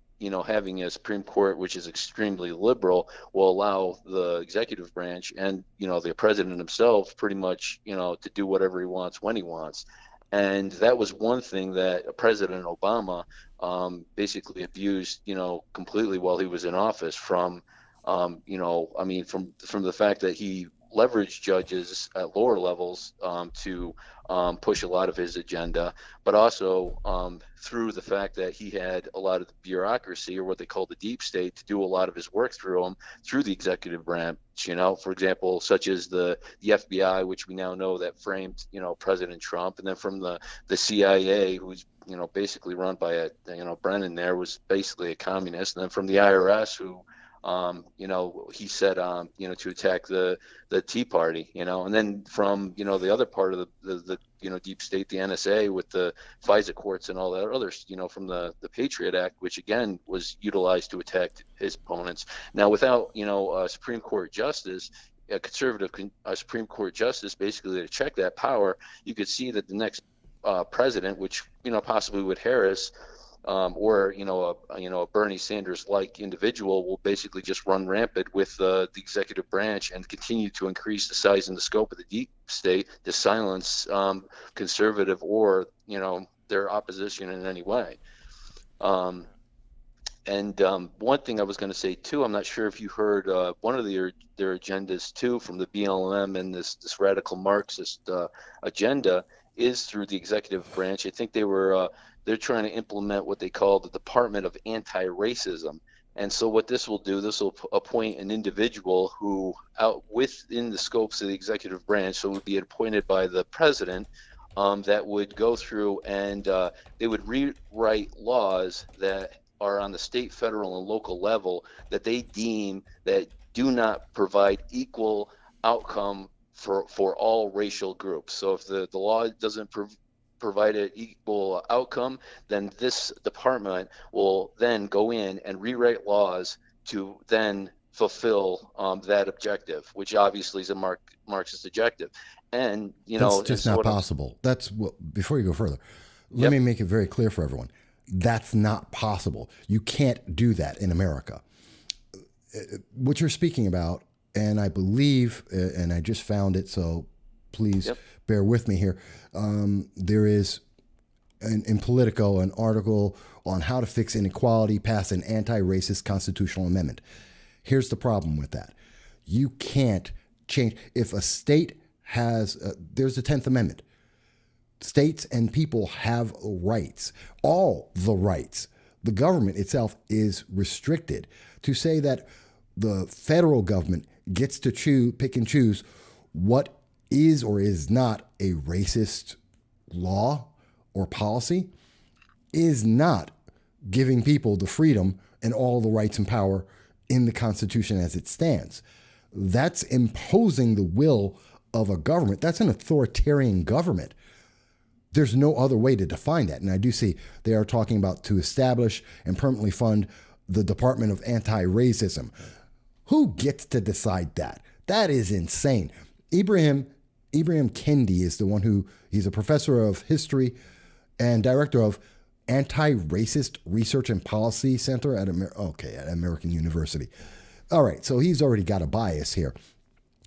having a Supreme Court which is extremely liberal will allow the executive branch and the president himself pretty much to do whatever he wants when he wants. And that was one thing that President Obama basically abused, completely while he was in office from, from the fact that he leveraged judges at lower levels to push a lot of his agenda, but also through the fact that he had a lot of the bureaucracy, or what they call the deep state, to do a lot of his work through the executive branch, for example, such as the FBI, which we now know that framed, President Trump, and then from the CIA, who's basically run by Brennan there, was basically a communist, and then from the IRS, who he said, to attack the Tea Party, and then from, the other part of the deep state, the NSA, with the FISA courts and all that others, from the Patriot Act, which again was utilized to attack his opponents. Now, without, a Supreme Court justice, a conservative Supreme Court justice, basically to check that power, you could see that the next president, which, possibly with Harris, or a Bernie Sanders like individual, will basically just run rampant with the executive branch and continue to increase the size and the scope of the deep state to silence conservative or their opposition in any way. And one thing I was going to say too, I'm not sure if you heard one of their agendas too from the BLM and this radical Marxist agenda is through the executive branch. I think they're trying to implement what they call the Department of Anti-Racism. And so what this will do, this will appoint an individual who, out within the scopes of the executive branch, so would be appointed by the president, that would go through and they would rewrite laws that are on the state, federal, and local level that they deem that do not provide equal outcome for all racial groups. So if the law doesn't provide an equal outcome, then this department will then go in and rewrite laws to then fulfill that objective, which obviously is a Marxist objective. And
that's just not possible. That's what, before you go further, let me make it very clear for everyone. That's not possible. You can't do that in America. What you're speaking about, and I believe, and I just found it, so please bear with me here. There is, in Politico, an article on how to fix inequality, pass an anti-racist constitutional amendment. Here's the problem with that. You can't change. If a state has, there's the 10th Amendment. States and people have rights, all the rights. The government itself is restricted. To say that the federal government gets to pick and choose what is or is not a racist law or policy is not giving people the freedom and all the rights and power in the Constitution as it stands. That's imposing the will of a government. That's an authoritarian government. There's no other way to define that. And I do see they are talking about to establish and permanently fund the Department of Anti-Racism. Who gets to decide that? That is insane. Ibrahim Kendi is the one he's a professor of history and director of Anti-Racist Research and Policy Center at American University. All right, so he's already got a bias here.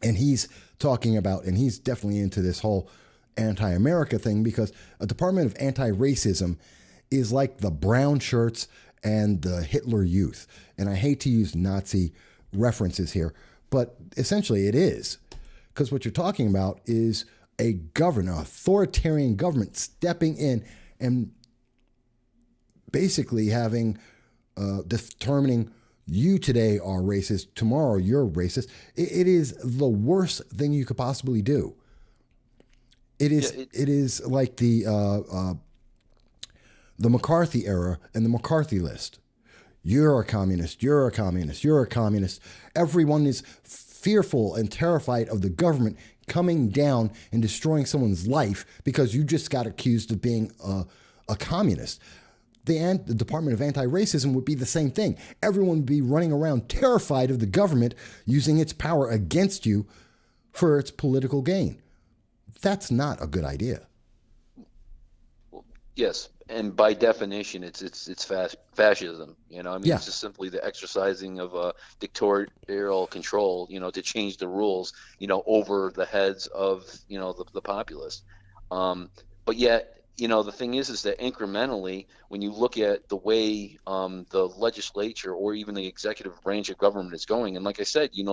And he's talking about, and he's definitely into this whole anti-America thing, because a Department of Anti-Racism is like the brown shirts and the Hitler Youth. And I hate to use Nazi references here, but essentially it is. Because what you're talking about is a government, an authoritarian government stepping in and basically having, determining you today are racist, tomorrow you're racist. It is the worst thing you could possibly do. It is. It is like the McCarthy era and the McCarthy list. You're a communist. You're a communist. You're a communist. Everyone is fearful and terrified of the government coming down and destroying someone's life because you just got accused of being a communist. The Department of Anti-Racism would be the same thing. Everyone would be running around terrified of the government using its power against you for its political gain. That's not a good idea.
Yes, and by definition, it's fascism. You know, I mean,
Yeah.
it's just simply the exercising of dictatorial control. You know, to change the rules. You know, over the heads of the populace. But yet, the thing is that incrementally, when you look at the way the legislature or even the executive branch of government is going, and like I said, you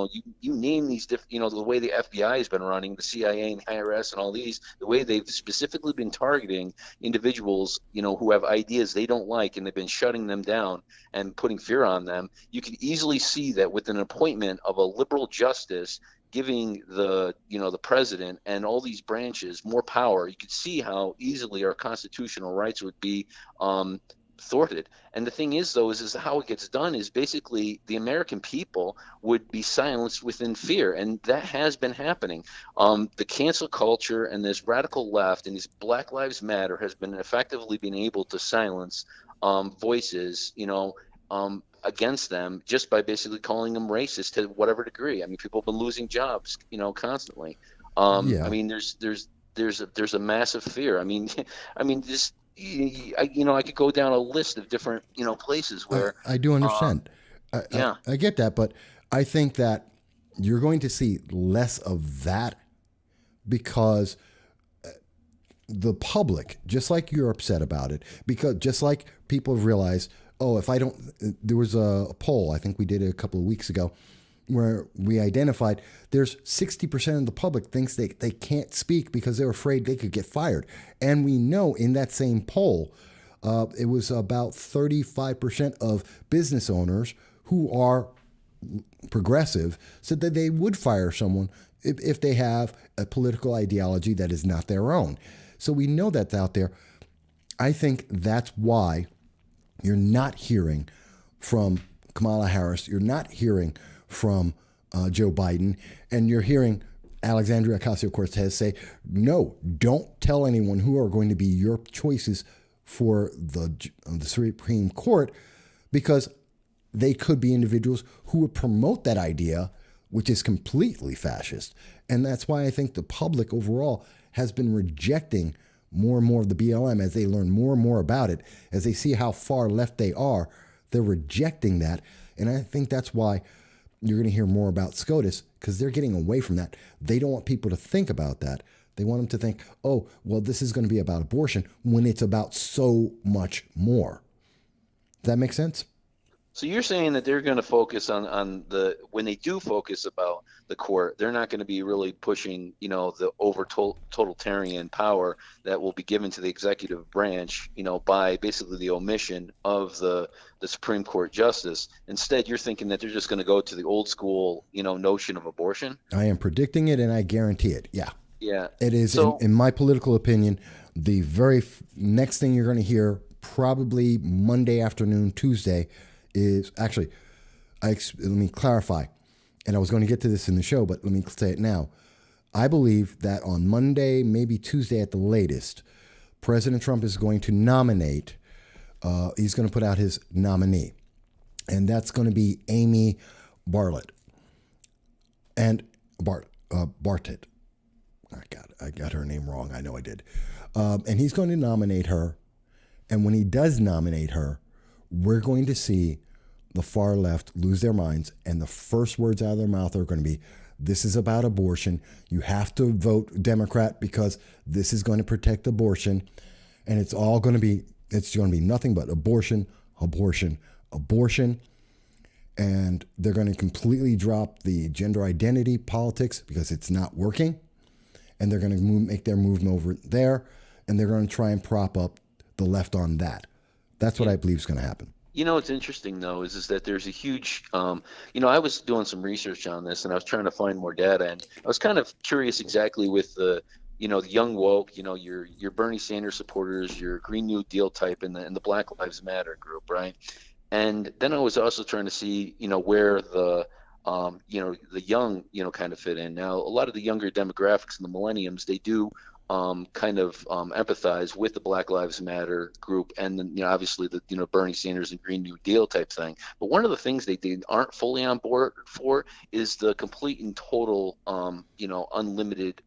name these the way the FBI has been running, the CIA and IRS and all these, the way they've specifically been targeting individuals, who have ideas they don't like, and they've been shutting them down and putting fear on them. You can easily see that with an appointment of a liberal justice, giving the president and all these branches more power, you could see how easily our constitutional rights would be thwarted. And the thing is, though, is how it gets done is basically the American people would be silenced within fear, and that has been happening. The cancel culture and this radical left and this Black Lives Matter has been effectively being able to silence voices, against them just by basically calling them racist to whatever degree. I mean, people have been losing jobs, constantly.
Yeah.
I mean, there's a massive fear. I mean, just I could go down a list of different places where
I do understand.
Yeah.
I get that, but I think that you're going to see less of that because the public, just like you're upset about it, because just like people realize, oh, if I don't, there was a poll, I think we did it a couple of weeks ago, where we identified there's 60% of the public thinks they can't speak because they're afraid they could get fired. And we know in that same poll, it was about 35% of business owners who are progressive said that they would fire someone if they have a political ideology that is not their own. So we know that's out there. I think that's why you're not hearing from Kamala Harris. You're not hearing from Joe Biden. And you're hearing Alexandria Ocasio-Cortez say, no, don't tell anyone who are going to be your choices for the Supreme Court, because they could be individuals who would promote that idea, which is completely fascist. And that's why I think the public overall has been rejecting more and more of the BLM as they learn more and more about it, as they see how far left they are. They're rejecting that. And I think that's why you're going to hear more about SCOTUS, because they're getting away from that. They don't want people to think about that. They want them to think, oh, well, this is going to be about abortion when it's about so much more. Does that make sense?
So you're saying that they're going to focus on when they do focus about the court, they're not going to be really pushing, the totalitarian power that will be given to the executive branch, by basically the omission of the Supreme Court justice. Instead, you're thinking that they're just going to go to the old school, notion of abortion.
I am predicting it, and I guarantee it. Yeah.
Yeah.
It is,
so,
in my political opinion, the very next thing you're going to hear, probably Monday afternoon, Tuesday, is actually, let me clarify, and I was going to get to this in the show, but let me say it now. I believe that on Monday, maybe Tuesday at the latest, President Trump is going to nominate, he's going to put out his nominee, and that's going to be Amy Bartlett. And Bartlett. I got her name wrong. I know I did. And he's going to nominate her, and when he does nominate her, we're going to see the far left lose their minds, and the first words out of their mouth are going to be, this is about abortion. You have to vote Democrat because this is going to protect abortion. And it's going to be nothing but abortion, abortion, abortion. And they're going to completely drop the gender identity politics because it's not working. And they're going to make their movement over there, and they're going to try and prop up the left on that. That's what I believe is going to happen.
What's interesting, though, is that there's a huge, I was doing some research on this, and I was trying to find more data, and I was kind of curious exactly with the young woke, your Bernie Sanders supporters, your Green New Deal type, and the Black Lives Matter group, right? And then I was also trying to see, where the young, kind of fit in. Now, a lot of the younger demographics and the millenniums, they do kind of empathize with the Black Lives Matter group, and then, obviously the Bernie Sanders and Green New Deal type thing. But one of the things they aren't fully on board for is the complete and total unlimited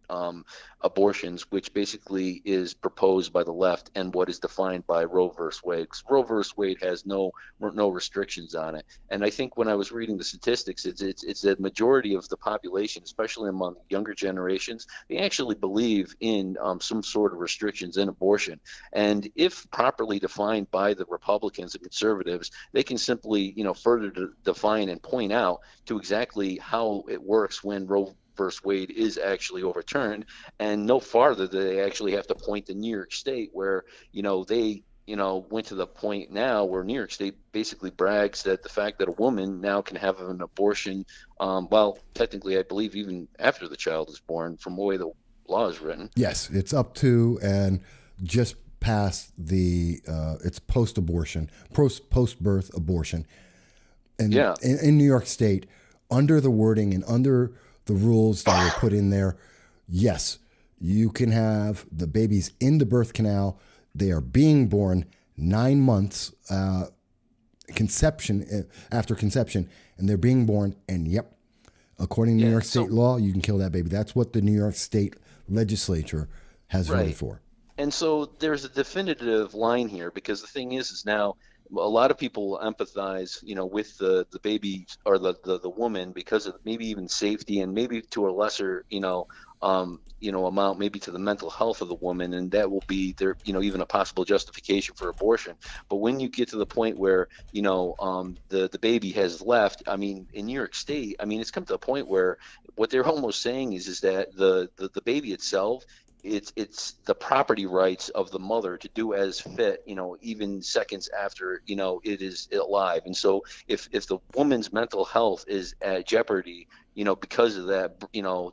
abortions, which basically is proposed by the left and what is defined by Roe versus Wade. 'Cause Roe versus Wade has no restrictions on it. And I think when I was reading the statistics, it's the majority of the population, especially among younger generations, they actually believe in some sort of restrictions in abortion. And if properly defined by the Republicans and conservatives, they can simply, further define and point out to exactly how it works when Roe versus Wade is actually overturned. And no farther do they actually have to point to New York State, where, they went to the point now where New York State basically brags that the fact that a woman now can have an abortion, well, technically, I believe even after the child is born, from the way the law is written.
Yes, it's up to and just past the it's post-abortion, post-birth abortion. And in New York State, under the wording and under the rules that were put in there, yes, you can have the babies in the birth canal. They are being born 9 months after conception, and they're being born. And yep, according to New York State law, you can kill that baby. That's what the New York State legislature has voted for.
And so there's a definitive line here, because the thing is now a lot of people empathize, with the baby or the woman because of maybe even safety, and maybe to a lesser, amount, maybe to the mental health of the woman, and that will be there, even a possible justification for abortion. But when you get to the point where, the baby has left, I mean, in New York State, I mean, it's come to a point where what they're almost saying is that the baby itself, it's the property rights of the mother to do as fit, even seconds after, it is alive. And so if the woman's mental health is at jeopardy, because of that,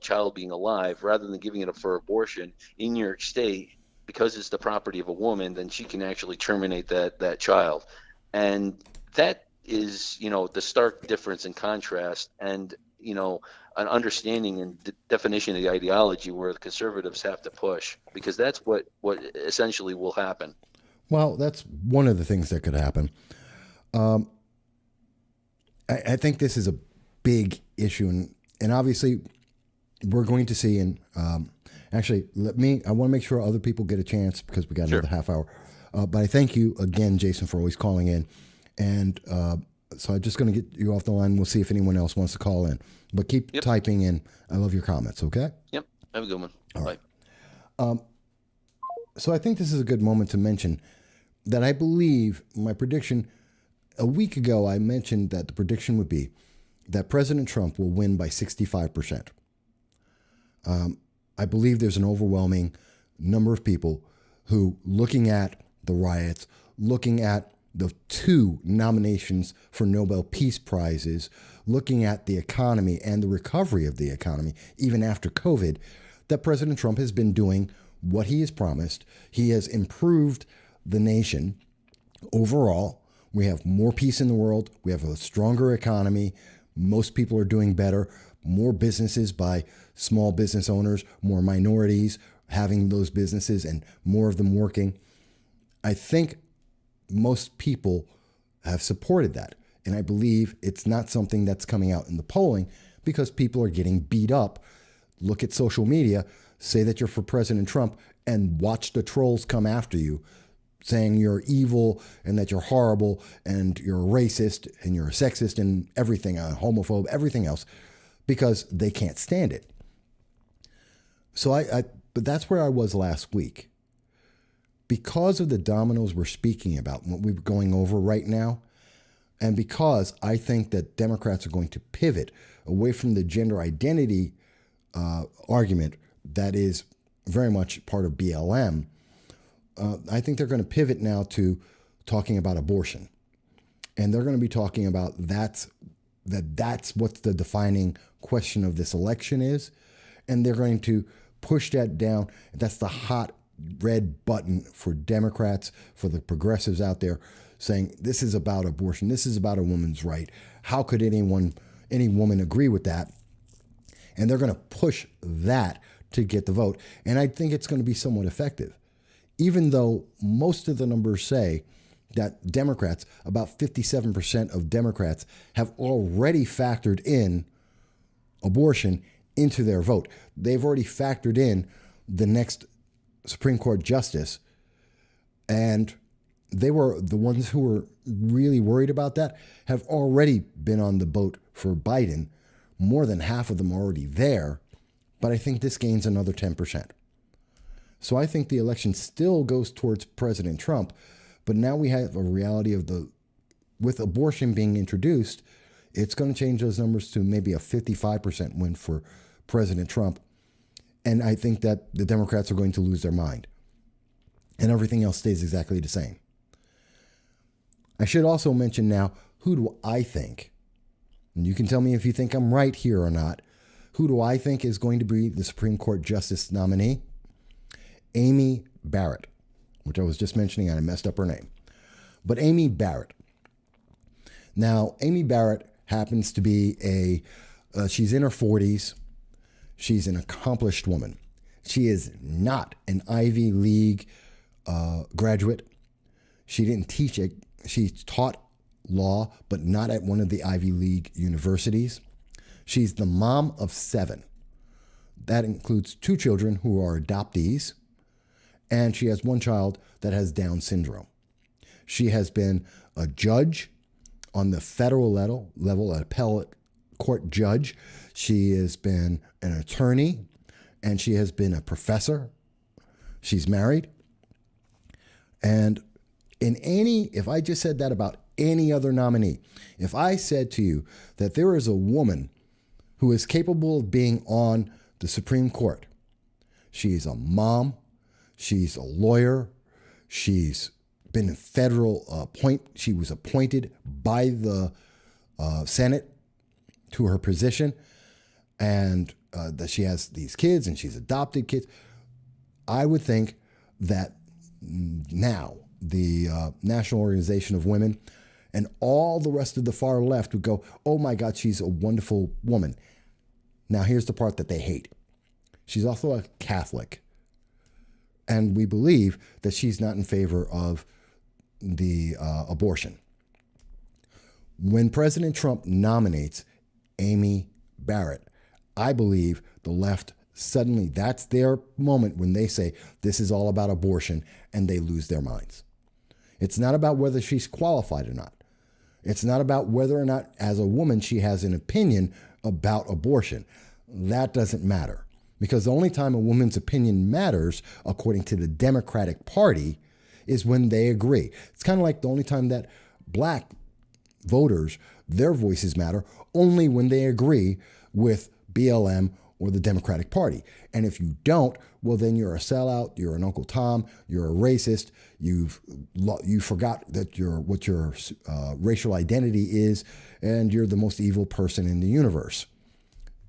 child being alive, rather than giving it up for abortion in New York State, because it's the property of a woman, then she can actually terminate that child. And that is, the stark difference in contrast, and, an understanding and definition of the ideology where the conservatives have to push, because that's what essentially will happen.
Well, that's one of the things that could happen. I think this is a big issue, and obviously we're going to see, and actually I want to make sure other people get a chance, because we got another half hour. But I thank you again, Jason, for always calling in. And so I'm just going to get you off the line. We'll see if anyone else wants to call in. But keep typing in. I love your comments, okay?
Yep. Have a good one.
All right. So I think this is a good moment to mention that I believe my prediction, a week ago, I mentioned that the prediction would be that President Trump will win by 65%. I believe there's an overwhelming number of people who, looking at the riots, looking at the 2 nominations for Nobel Peace Prizes, looking at the economy and the recovery of the economy, even after COVID, that President Trump has been doing what he has promised. He has improved the nation overall. We have more peace in the world. We have a stronger economy. Most people are doing better. More businesses by small business owners, more minorities having those businesses, and more of them working. I think most people have supported that. And I believe it's not something that's coming out in the polling, because people are getting beat up. Look at social media, say that you're for President Trump, and watch the trolls come after you, saying you're evil and that you're horrible and you're a racist and you're a sexist and everything, a homophobe, everything else, because they can't stand it. So but that's where I was last week. Because of the dominoes we're speaking about, what we're going over right now, and because I think that Democrats are going to pivot away from the gender identity argument that is very much part of BLM, I think they're going to pivot now to talking about abortion. And they're going to be talking about that's what the defining question of this election is. And they're going to push that down. That's the hot red button for Democrats, for the progressives out there, saying this is about abortion. This is about a woman's right. How could any woman agree with that? And they're going to push that to get the vote. And I think it's going to be somewhat effective, even though most of the numbers say that Democrats, about 57% of Democrats, have already factored in abortion into their vote. They've already factored in the next Supreme Court justice, and they were the ones who were really worried about that, have already been on the boat for Biden. More than half of them are already there, but I think this gains another 10%. So I think the election still goes towards President Trump, but now we have a reality of with abortion being introduced, it's going to change those numbers to maybe a 55% win for President Trump. And I think that the Democrats are going to lose their mind. And everything else stays exactly the same. I should also mention now, who do I think, and you can tell me if you think I'm right here or not, who do I think is going to be the Supreme Court Justice nominee? Amy Barrett, which I was just mentioning, and I messed up her name. But Amy Barrett. Now, Amy Barrett happens to be she's in her 40s. She's an accomplished woman. She is not an Ivy League graduate. She didn't teach it. She taught law, but not at one of the Ivy League universities. She's the mom of 7. That includes 2 children who are adoptees, and she has 1 child that has Down syndrome. She has been a judge on the federal level, an appellate court judge. She has been an attorney, and she has been a professor. She's married. And if I just said that about any other nominee, if I said to you that there is a woman who is capable of being on the Supreme Court, she's a mom, she's a lawyer, she's been a federal she was appointed by the Senate to her position, and that she has these kids and she's adopted kids, I would think that now the National Organization of Women and all the rest of the far left would go, oh my God, she's a wonderful woman. Now here's the part that they hate. She's also a Catholic. And we believe that she's not in favor of the abortion. When President Trump nominates Amy Barrett, I believe the left suddenly, that's their moment when they say this is all about abortion, and they lose their minds. It's not about whether she's qualified or not. It's not about whether or not, as a woman, she has an opinion about abortion. That doesn't matter. Because the only time a woman's opinion matters, according to the Democratic Party, is when they agree. It's kind of like the only time that black voters, their voices matter, only when they agree with BLM or the Democratic Party. And if you don't, well, then you're a sellout, you're an Uncle Tom, you're a racist, you forgot that what your racial identity is, and you're the most evil person in the universe.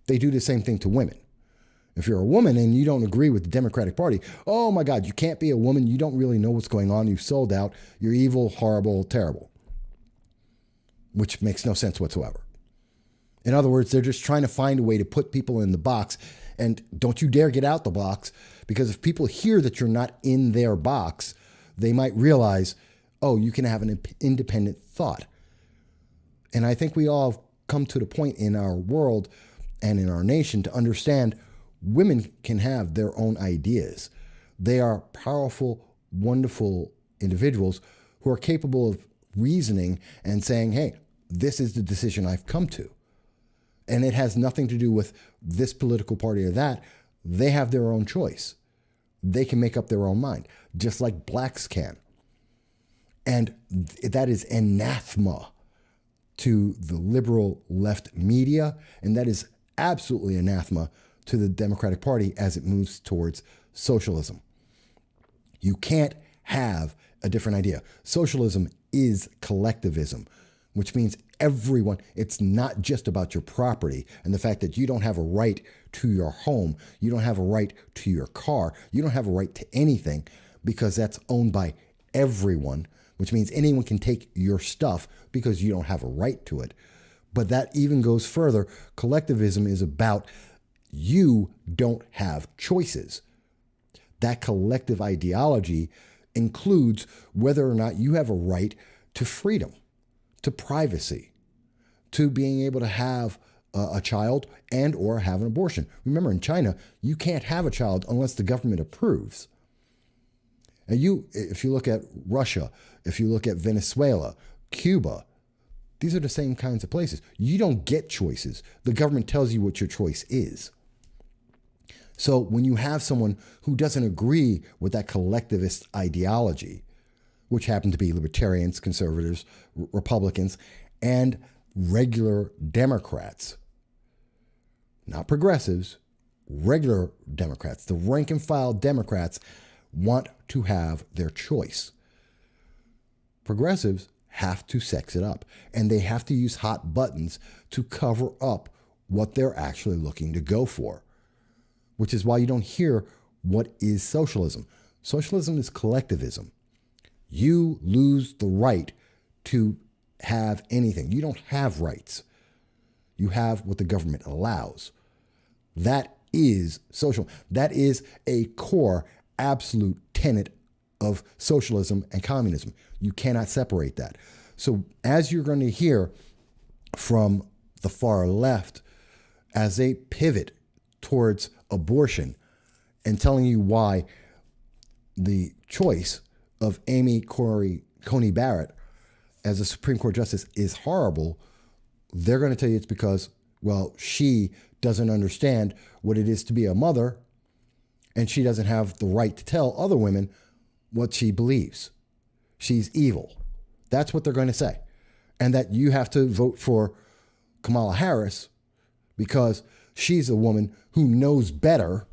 They do the same thing to women. If you're a woman and you don't agree with the Democratic Party, oh my God, you can't be a woman, you don't really know what's going on, you've sold out, you're evil, horrible, terrible. Which makes no sense whatsoever. In other words, they're just trying to find a way to put people in the box, and don't you dare get out the box, because if people hear that you're not in their box, they might realize, oh, you can have an independent thought. And I think we all have come to the point in our world and in our nation to understand women can have their own ideas. They are powerful, wonderful individuals who are capable of reasoning and saying, hey, this is the decision I've come to. And it has nothing to do with this political party or that. They have their own choice. They can make up their own mind, just like blacks can. And that is anathema to the liberal left media, and that is absolutely anathema to the Democratic Party as it moves towards socialism. You can't have a different idea. Socialism is collectivism, which means everyone, it's not just about your property and the fact that you don't have a right to your home, you don't have a right to your car, you don't have a right to anything, because that's owned by everyone, which means anyone can take your stuff because you don't have a right to it. But that even goes further. Collectivism is about you don't have choices. That collective ideology includes whether or not you have a right to freedom, to privacy, to being able to have a child and or have an abortion. Remember, in China, you can't have a child unless the government approves. And if you look at Russia, if you look at Venezuela, Cuba, these are the same kinds of places. You don't get choices. The government tells you what your choice is. So when you have someone who doesn't agree with that collectivist ideology, which happen to be libertarians, conservatives, Republicans, and regular Democrats, not progressives, regular Democrats, the rank and file Democrats want to have their choice. Progressives have to sex it up, and they have to use hot buttons to cover up what they're actually looking to go for, which is why you don't hear what is socialism. Socialism is collectivism. You lose the right to have anything. You don't have rights. You have what the government allows. That is social. That is a core, absolute tenet of socialism and communism. You cannot separate that. So as you're going to hear from the far left, as they pivot towards abortion and telling you why the choice of Coney Barrett as a Supreme Court justice is horrible, they're going to tell you it's because, well, she doesn't understand what it is to be a mother, and she doesn't have the right to tell other women what she believes. She's evil. That's what they're going to say. And that you have to vote for Kamala Harris because she's a woman who knows better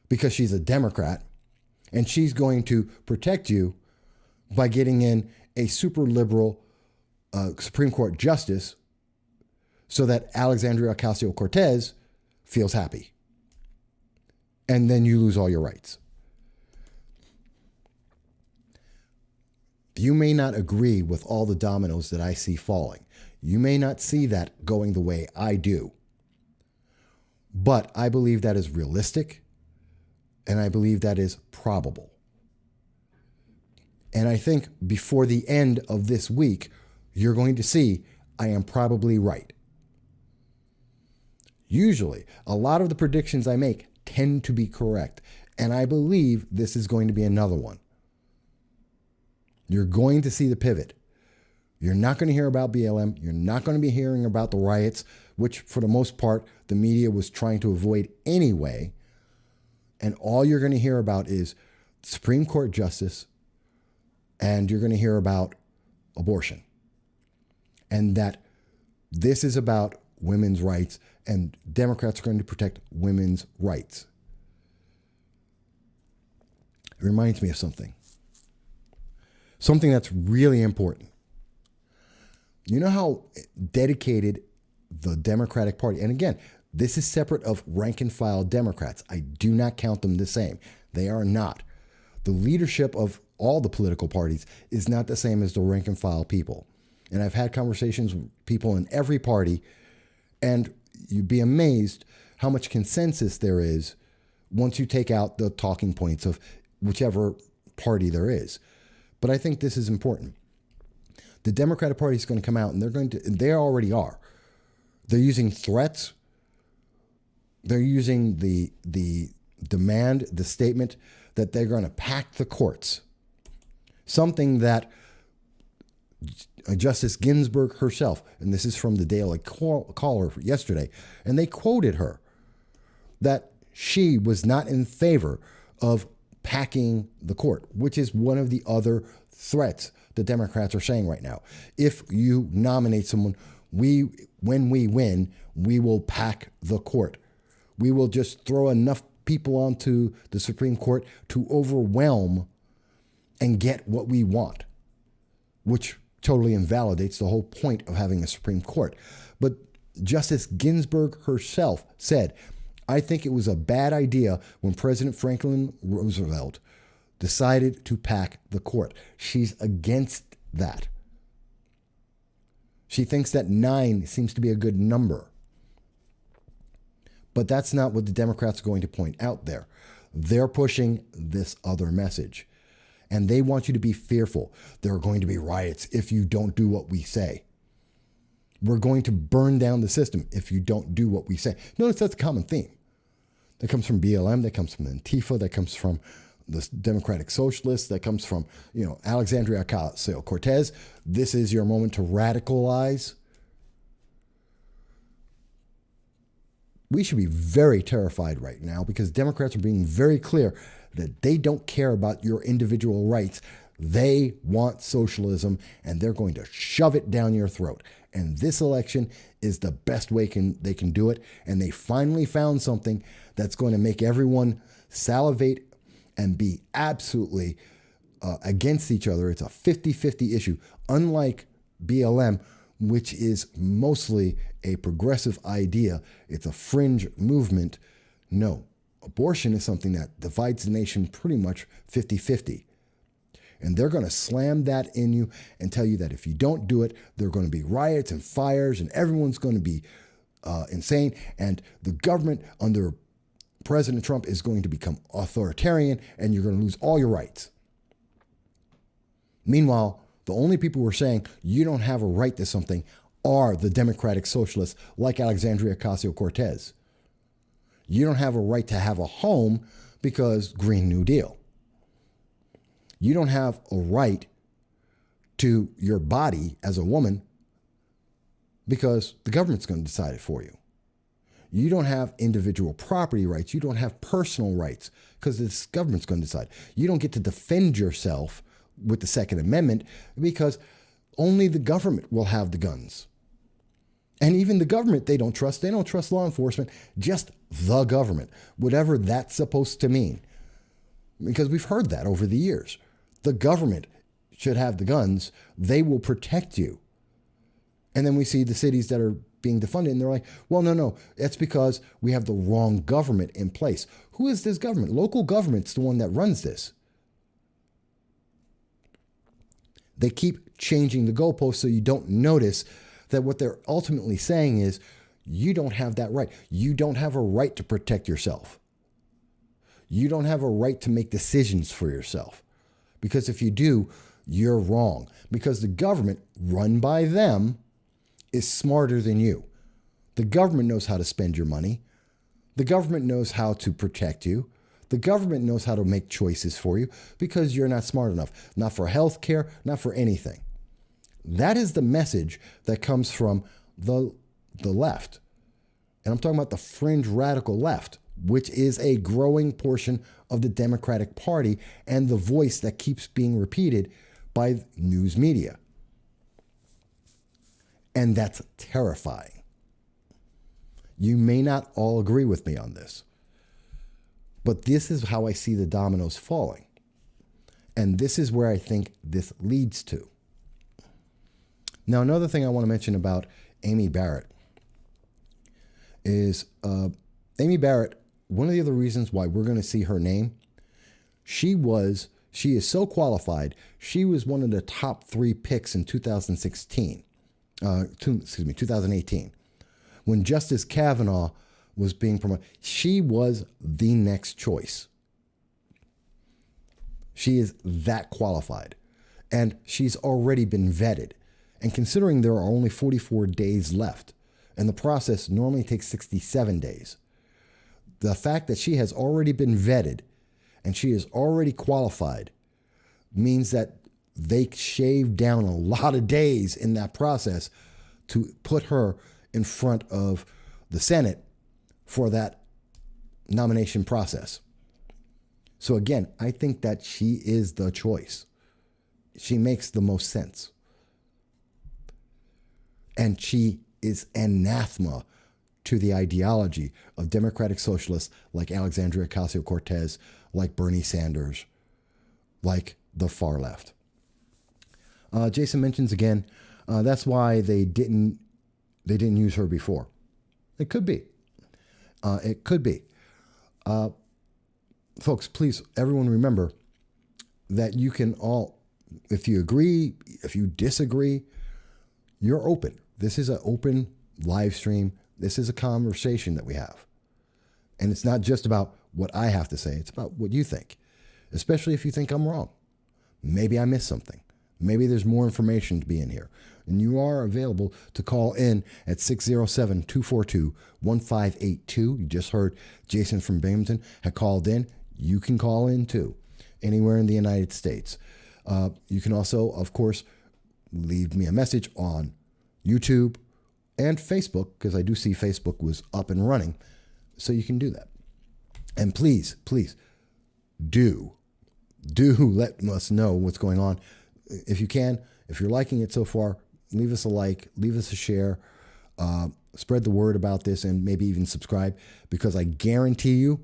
because she's a Democrat, and she's going to protect you by getting in a super liberal Supreme Court justice so that Alexandria Ocasio-Cortez feels happy. And then you lose all your rights. You may not agree with all the dominoes that I see falling. You may not see that going the way I do. But I believe that is realistic, and I believe that is probable. And I think before the end of this week, you're going to see I am probably right. Usually, a lot of the predictions I make tend to be correct, and I believe this is going to be another one. You're going to see the pivot. You're not going to hear about BLM. You're not going to be hearing about the riots, which for the most part, the media was trying to avoid anyway. And all you're going to hear about is Supreme Court justice, and you're going to hear about abortion. And that this is about women's rights, and Democrats are going to protect women's rights. It reminds me of something that's really important. You know how dedicated the Democratic Party, and again, this is separate of rank and file Democrats. I do not count them the same. They are not. The leadership of all the political parties is not the same as the rank and file people. And I've had conversations with people in every party, and you'd be amazed how much consensus there is once you take out the talking points of whichever party there is. But I think this is important. The Democratic Party is going to come out, and they already are. They're using threats. They're using the demand, the statement that they're going to pack the courts. Something that Justice Ginsburg herself, and this is from the Daily Caller yesterday, and they quoted her, that she was not in favor of packing the court, which is one of the other threats the Democrats are saying right now. If you nominate someone, when we win, we will pack the court. We will just throw enough people onto the Supreme Court to overwhelm and get what we want, which totally invalidates the whole point of having a Supreme Court. But Justice Ginsburg herself said, I think it was a bad idea when President Franklin Roosevelt decided to pack the court. She's against that. She thinks that 9 seems to be a good number. But that's not what the Democrats are going to point out there. They're pushing this other message. And they want you to be fearful. There are going to be riots if you don't do what we say. We're going to burn down the system if you don't do what we say. Notice that's a common theme. That comes from BLM, that comes from Antifa, that comes from the Democratic Socialists, that comes from, Alexandria Ocasio-Cortez. This is your moment to radicalize. We should be very terrified right now because Democrats are being very clear that they don't care about your individual rights. They want socialism, and they're going to shove it down your throat. And this election is the best way they can do it. And they finally found something that's going to make everyone salivate and be absolutely against each other. It's a 50-50 issue, unlike BLM, which is mostly a progressive idea. It's a fringe movement. No, abortion is something that divides the nation pretty much 50-50. And they're going to slam that in you and tell you that if you don't do it, there are going to be riots and fires and everyone's going to be insane. And the government under President Trump is going to become authoritarian and you're going to lose all your rights. Meanwhile, the only people who are saying you don't have a right to something are the Democratic Socialists like Alexandria Ocasio-Cortez. You don't have a right to have a home because Green New Deal. You don't have a right to your body as a woman because the government's going to decide it for you. You don't have individual property rights. You don't have personal rights because the government's going to decide. You don't get to defend yourself with the Second Amendment because only the government will have the guns. And even the government, they don't trust. They don't trust law enforcement, just the government, whatever that's supposed to mean. Because we've heard that over the years. The government should have the guns. They will protect you. And then we see the cities that are being defunded and they're like, well, no, that's because we have the wrong government in place. Who is this government? Local government's the one that runs this. They keep changing the goalposts so you don't notice that what they're ultimately saying is you don't have that right. You don't have a right to protect yourself. You don't have a right to make decisions for yourself. Because if you do, you're wrong. Because the government, run by them, is smarter than you. The government knows how to spend your money. The government knows how to protect you. The government knows how to make choices for you because you're not smart enough. Not for health care, not for anything. That is the message that comes from the left. And I'm talking about the fringe radical left, which is a growing portion of the Democratic Party and the voice that keeps being repeated by news media. And that's terrifying. You may not all agree with me on this, but this is how I see the dominoes falling. And this is where I think this leads to. Now, another thing I want to mention about Amy Barrett is Amy Barrett, one of the other reasons why we're going to see her name, she is so qualified. She was one of the top 3 picks in 2018, when Justice Kavanaugh was being promoted. She was the next choice. She is that qualified, and she's already been vetted. And considering there are only 44 days left, and the process normally takes 67 days, the fact that she has already been vetted and she is already qualified means that they shaved down a lot of days in that process to put her in front of the Senate for that nomination process. So again, I think that she is the choice. She makes the most sense. And she is anathema to the ideology of Democratic Socialists like Alexandria Ocasio-Cortez, like Bernie Sanders, like the far left. Jason mentions again, that's why they didn't use her before. It could be. It could be. Folks, please, everyone remember that you can all, if you agree, if you disagree, you're open. This is an open live stream. This is a conversation that we have. And it's not just about what I have to say. It's about what you think, especially if you think I'm wrong. Maybe I missed something. Maybe there's more information to be in here. And you are available to call in at 607-242-1582. You just heard Jason from Binghamton had called in. You can call in too, anywhere in the United States. You can also, of course, leave me a message on YouTube and Facebook, because I do see Facebook was up and running. So you can do that. And please, please do let us know what's going on. If you can, if you're liking it so far, leave us a like, leave us a share, spread the word about this, and maybe even subscribe, because I guarantee you,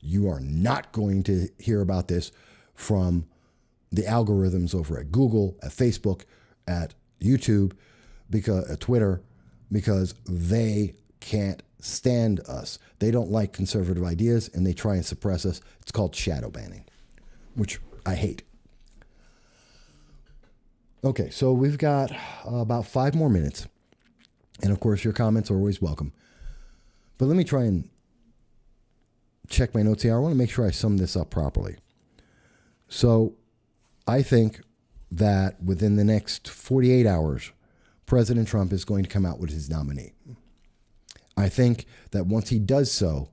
you are not going to hear about this from the algorithms over at Google, at Facebook, at YouTube, at Twitter, because they can't stand us. They don't like conservative ideas, and they try and suppress us. It's called shadow banning, which I hate. Okay, so we've got about 5 more minutes. And of course, your comments are always welcome. But let me try and check my notes here. I want to make sure I sum this up properly. So I think that within the next 48 hours, President Trump is going to come out with his nominee. I think that once he does so,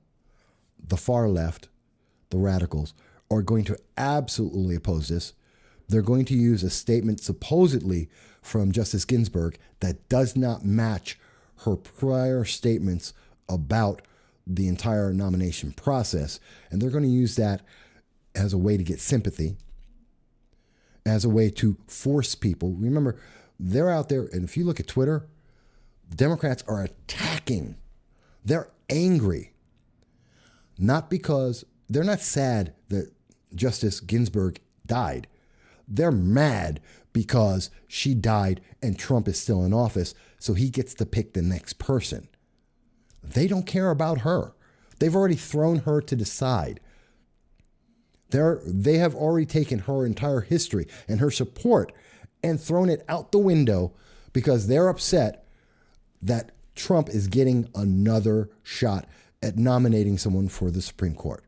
the far left, the radicals, are going to absolutely oppose this. They're going to use a statement supposedly from Justice Ginsburg that does not match her prior statements about the entire nomination process. And they're going to use that as a way to get sympathy, as a way to force people. Remember, they're out there, and if you look at Twitter, Democrats are attacking. They're angry. Not because they're not sad that Justice Ginsburg died. They're mad because she died and Trump is still in office, so he gets to pick the next person. They don't care about her. They've already thrown her to the side. They have already taken her entire history and her support and thrown it out the window because they're upset that Trump is getting another shot at nominating someone for the Supreme Court.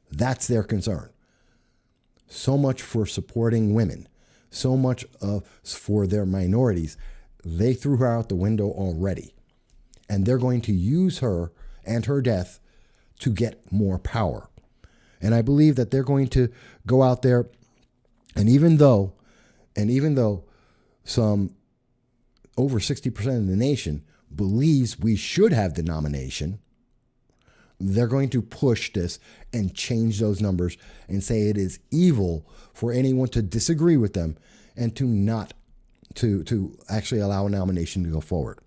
That's their concern. So much for supporting women, so much for their minorities. They threw her out the window already. And they're going to use her and her death to get more power. And I believe that they're going to go out there, and even though some over 60% of the nation believes we should have the nomination, they're going to push this and change those numbers and say it is evil for anyone to disagree with them and to actually allow a nomination to go forward.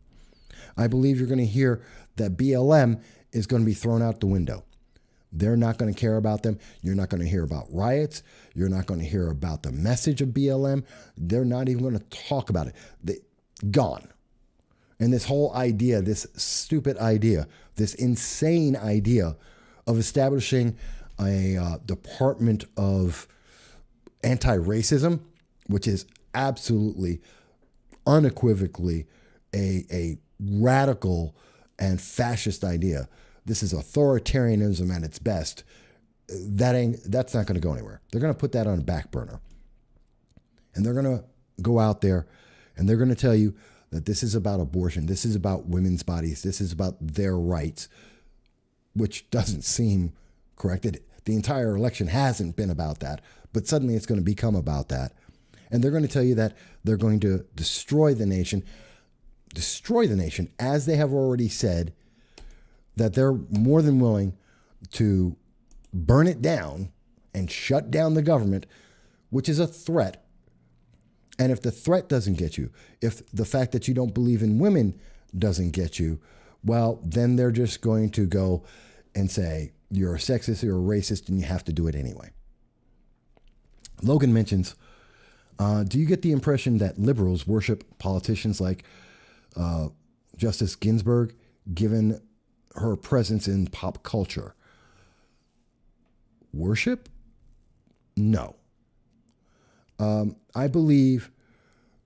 I believe you're going to hear that BLM is going to be thrown out the window. They're not going to care about them. You're not going to hear about riots. You're not going to hear about the message of BLM. They're not even going to talk about it. Gone. And this whole idea, this stupid idea, this insane idea of establishing a Department of Anti-Racism, which is absolutely, unequivocally a radical and fascist idea. This is authoritarianism at its best. That's not going to go anywhere. They're going to put that on a back burner. And they're going to go out there and they're going to tell you that this is about abortion. This is about women's bodies. This is about their rights, which doesn't seem correct. The entire election hasn't been about that, but suddenly it's going to become about that. And they're going to tell you that they're going to destroy the nation, as they have already said, that they're more than willing to burn it down and shut down the government, which is a threat. And if the threat doesn't get you, if the fact that you don't believe in women doesn't get you, well, then they're just going to go and say, you're a sexist, you're a racist, and you have to do it anyway. Logan mentions, do you get the impression that liberals worship politicians like Justice Ginsburg, given her presence in pop culture? Worship? No. I believe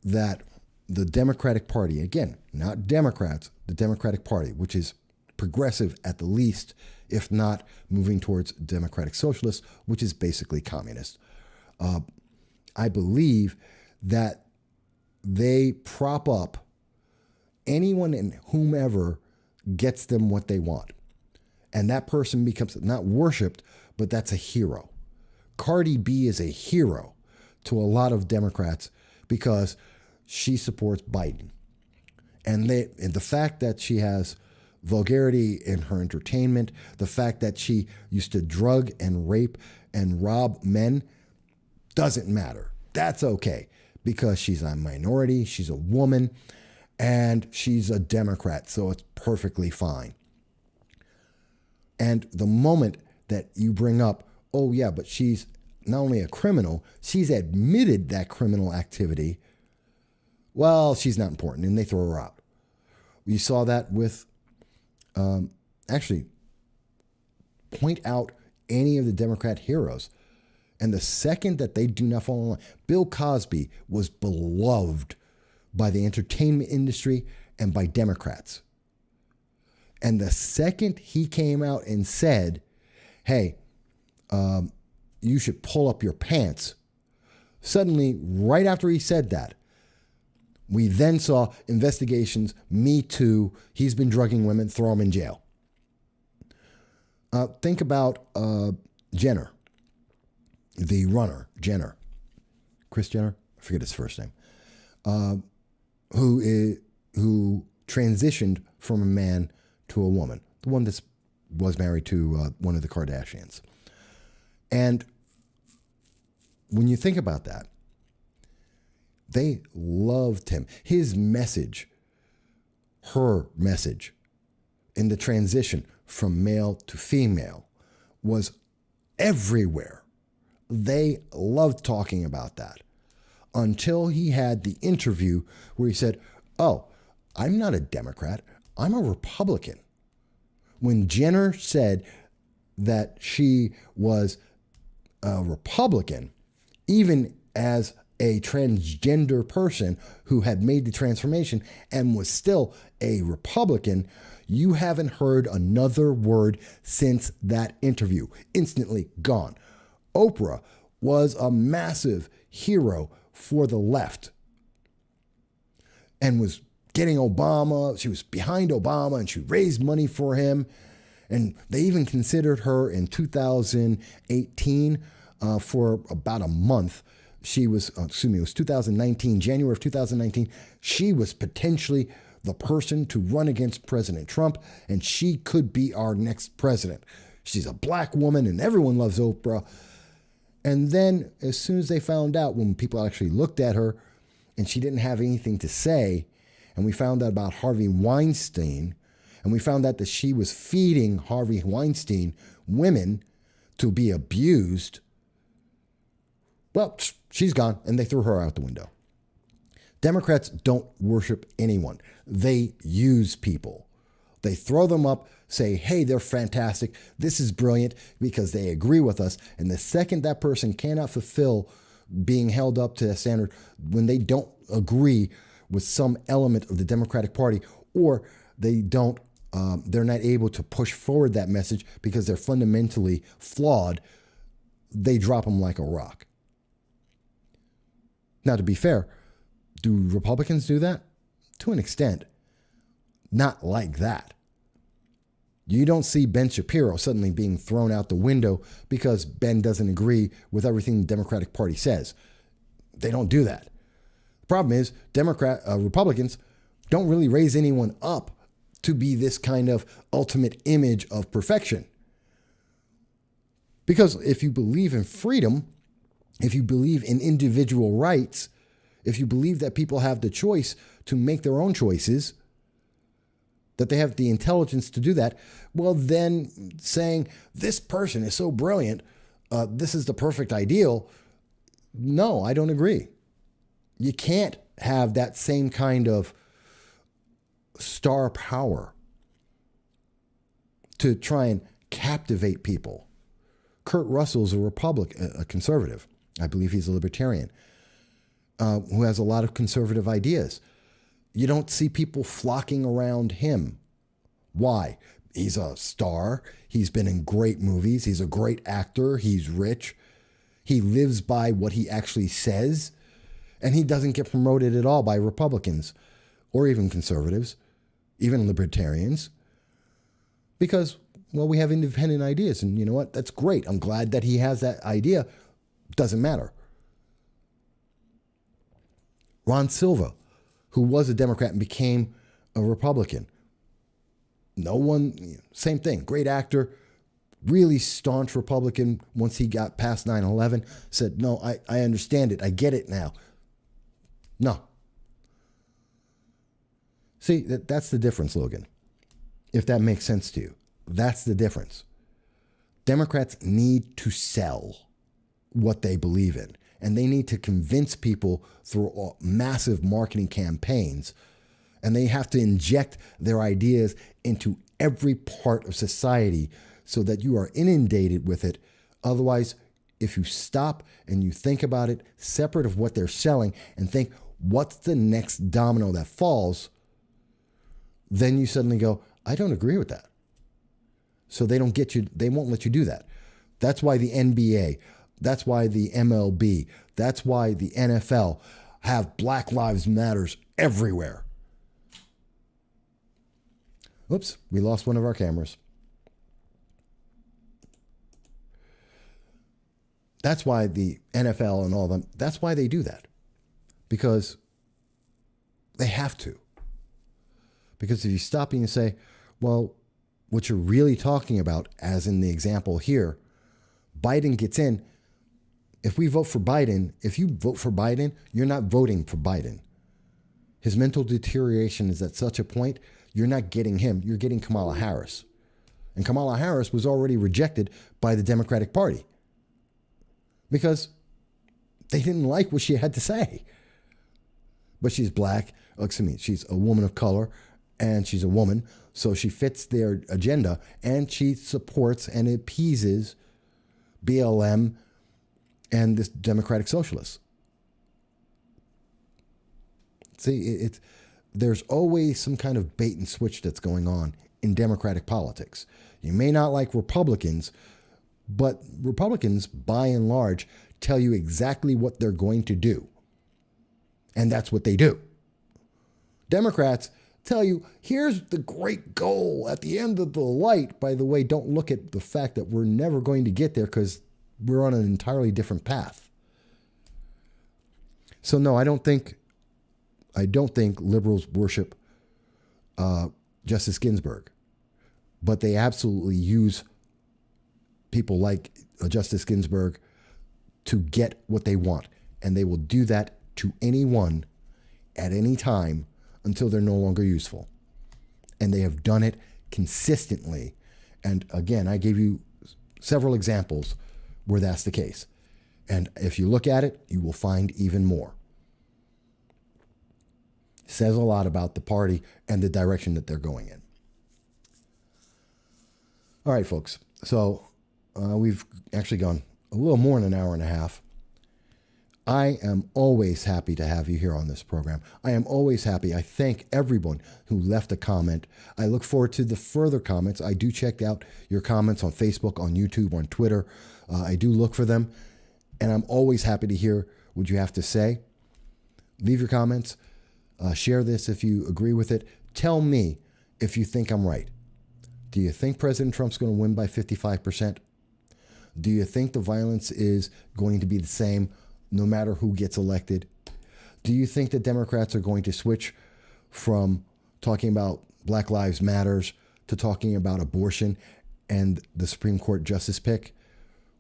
that the Democratic Party, again, not Democrats, the Democratic Party, which is progressive at the least, if not moving towards democratic socialist, which is basically communist. I believe that they prop up anyone and whomever gets them what they want. And that person becomes not worshipped, but that's a hero. Cardi B is a hero to a lot of Democrats because she supports Biden. And the fact that she has vulgarity in her entertainment, the fact that she used to drug and rape and rob men, doesn't matter. That's okay because she's a minority, she's a woman, and she's a Democrat, so it's perfectly fine. And the moment that you bring up, oh yeah, but she's not only a criminal, she's admitted that criminal activity, well, she's not important, and they throw her out. We saw that with, actually, point out any of the Democrat heroes. And the second that they do not fall in line, Bill Cosby was beloved by the entertainment industry and by Democrats. And the second he came out and said, hey, you should pull up your pants, suddenly, right after he said that, we then saw investigations, Me Too, he's been drugging women, throw him in jail. Think about Jenner, the runner, Jenner, Kris Jenner, I forget his first name, who transitioned from a man to a woman, the one that was married to one of the Kardashians. And when you think about that, they loved him. His message, her message in the transition from male to female was everywhere. They loved talking about that until he had the interview where he said, oh, I'm not a Democrat, I'm a Republican. When Jenner said that she was a Republican, even as a transgender person who had made the transformation and was still a Republican, you haven't heard another word since that interview. Instantly gone. Oprah was a massive hero for the left and was getting Obama. She was behind Obama and she raised money for him. And they even considered her in 2018 for about a month. She was, it was 2019, January of 2019. She was potentially the person to run against President Trump, and she could be our next president. She's a black woman, and everyone loves Oprah. And then as soon as they found out, when people actually looked at her, and she didn't have anything to say, and we found out about Harvey Weinstein, and we found out that she was feeding Harvey Weinstein women to be abused, well, she's gone, and they threw her out the window. Democrats don't worship anyone. They use people. They throw them up, say, hey, they're fantastic. This is brilliant because they agree with us. And the second that person cannot fulfill being held up to that standard, when they don't agree with some element of the Democratic Party, or they don't, they're not able to push forward that message because they're fundamentally flawed, they drop them like a rock. Now, to be fair, do Republicans do that? To an extent. Not like that. You don't see Ben Shapiro suddenly being thrown out the window because Ben doesn't agree with everything the Democratic Party says. They don't do that. The problem is Republicans don't really raise anyone up to be this kind of ultimate image of perfection. Because if you believe in freedom, if you believe in individual rights, if you believe that people have the choice to make their own choices, that they have the intelligence to do that, well, then saying this person is so brilliant, this is the perfect ideal. No, I don't agree. You can't have that same kind of star power to try and captivate people. Kurt Russell's a Republican, a conservative. I believe he's a libertarian who has a lot of conservative ideas. You don't see people flocking around him. Why? He's a star. He's been in great movies. He's a great actor. He's rich. He lives by what he actually says. And he doesn't get promoted at all by Republicans or even conservatives, even libertarians. Because, well, we have independent ideas. And you know what? That's great. I'm glad that he has that idea. Doesn't matter. Ron Silva, who was a Democrat and became a Republican. No one, same thing, great actor, really staunch Republican once he got past 9/11, said, no, I understand it. I get it now. No. See, that's the difference, Logan. If that makes sense to you, that's the difference. Democrats need to sell what they believe in, and they need to convince people through massive marketing campaigns, and they have to inject their ideas into every part of society so that you are inundated with it. Otherwise, if you stop and you think about it separate of what they're selling and think, what's the next domino that falls, then you suddenly go, I don't agree with that. So they don't get you, they won't let you do that. That's why the NBA, that's why the MLB, that's why the NFL have Black Lives Matters everywhere. Oops, we lost one of our cameras. That's why the NFL and all them, that's why they do that. Because they have to. Because if you stop and you say, well, what you're really talking about, as in the example here, Biden gets in. If we vote for Biden, if you vote for Biden, you're not voting for Biden. His mental deterioration is at such a point, you're not getting him, you're getting Kamala Harris. And Kamala Harris was already rejected by the Democratic Party because they didn't like what she had to say. But she's black, she's a woman of color, and she's a woman, so she fits their agenda, and she supports and appeases BLM and this Democratic Socialists. See, there's always some kind of bait and switch that's going on in Democratic politics. You may not like Republicans, but Republicans, by and large, tell you exactly what they're going to do. And that's what they do. Democrats tell you, here's the great goal at the end of the light. By the way, don't look at the fact that we're never going to get there because we're on an entirely different path. So no, I don't think liberals worship Justice Ginsburg, but they absolutely use people like Justice Ginsburg to get what they want. And they will do that to anyone at any time until they're no longer useful. And they have done it consistently. And again, I gave you several examples where that's the case. And if you look at it, you will find even more. Says a lot about the party and the direction that they're going in. All right, folks. So we've actually gone a little more than an hour and a half. I am always happy to have you here on this program. I am always happy. I thank everyone who left a comment. I look forward to the further comments. I do check out your comments on Facebook, on YouTube, on Twitter. I do look for them. And I'm always happy to hear what you have to say. Leave your comments. Share this if you agree with it. Tell me if you think I'm right. Do you think President Trump's going to win by 55%? Do you think the violence is going to be the same no matter who gets elected? Do you think that Democrats are going to switch from talking about Black Lives Matters to talking about abortion and the Supreme Court justice pick?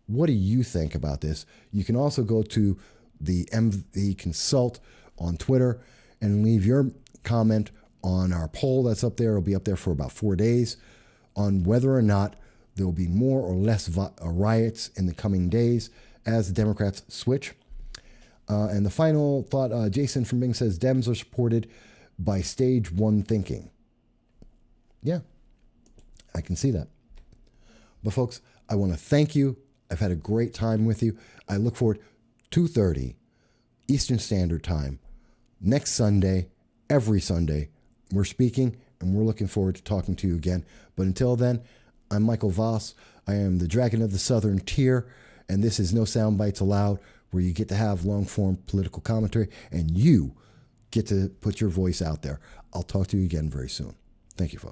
What do you think about this? You can also go to the MV Consult on Twitter and leave your comment on our poll that's up there. It'll be up there for about 4 days on whether or not there will be more or less riots in the coming days as the Democrats switch. And the final thought, Jason from Bing says, Dems are supported by stage one thinking. Yeah, I can see that. But folks, I want to thank you. I've had a great time with you. I look forward to 2:30 Eastern Standard Time next Sunday, every Sunday. We're speaking and we're looking forward to talking to you again. But until then, I'm Michael Voss. I am the Dragon of the Southern Tier, and this is No Soundbites Allowed, where you get to have long-form political commentary, and you get to put your voice out there. I'll talk to you again very soon. Thank you, folks.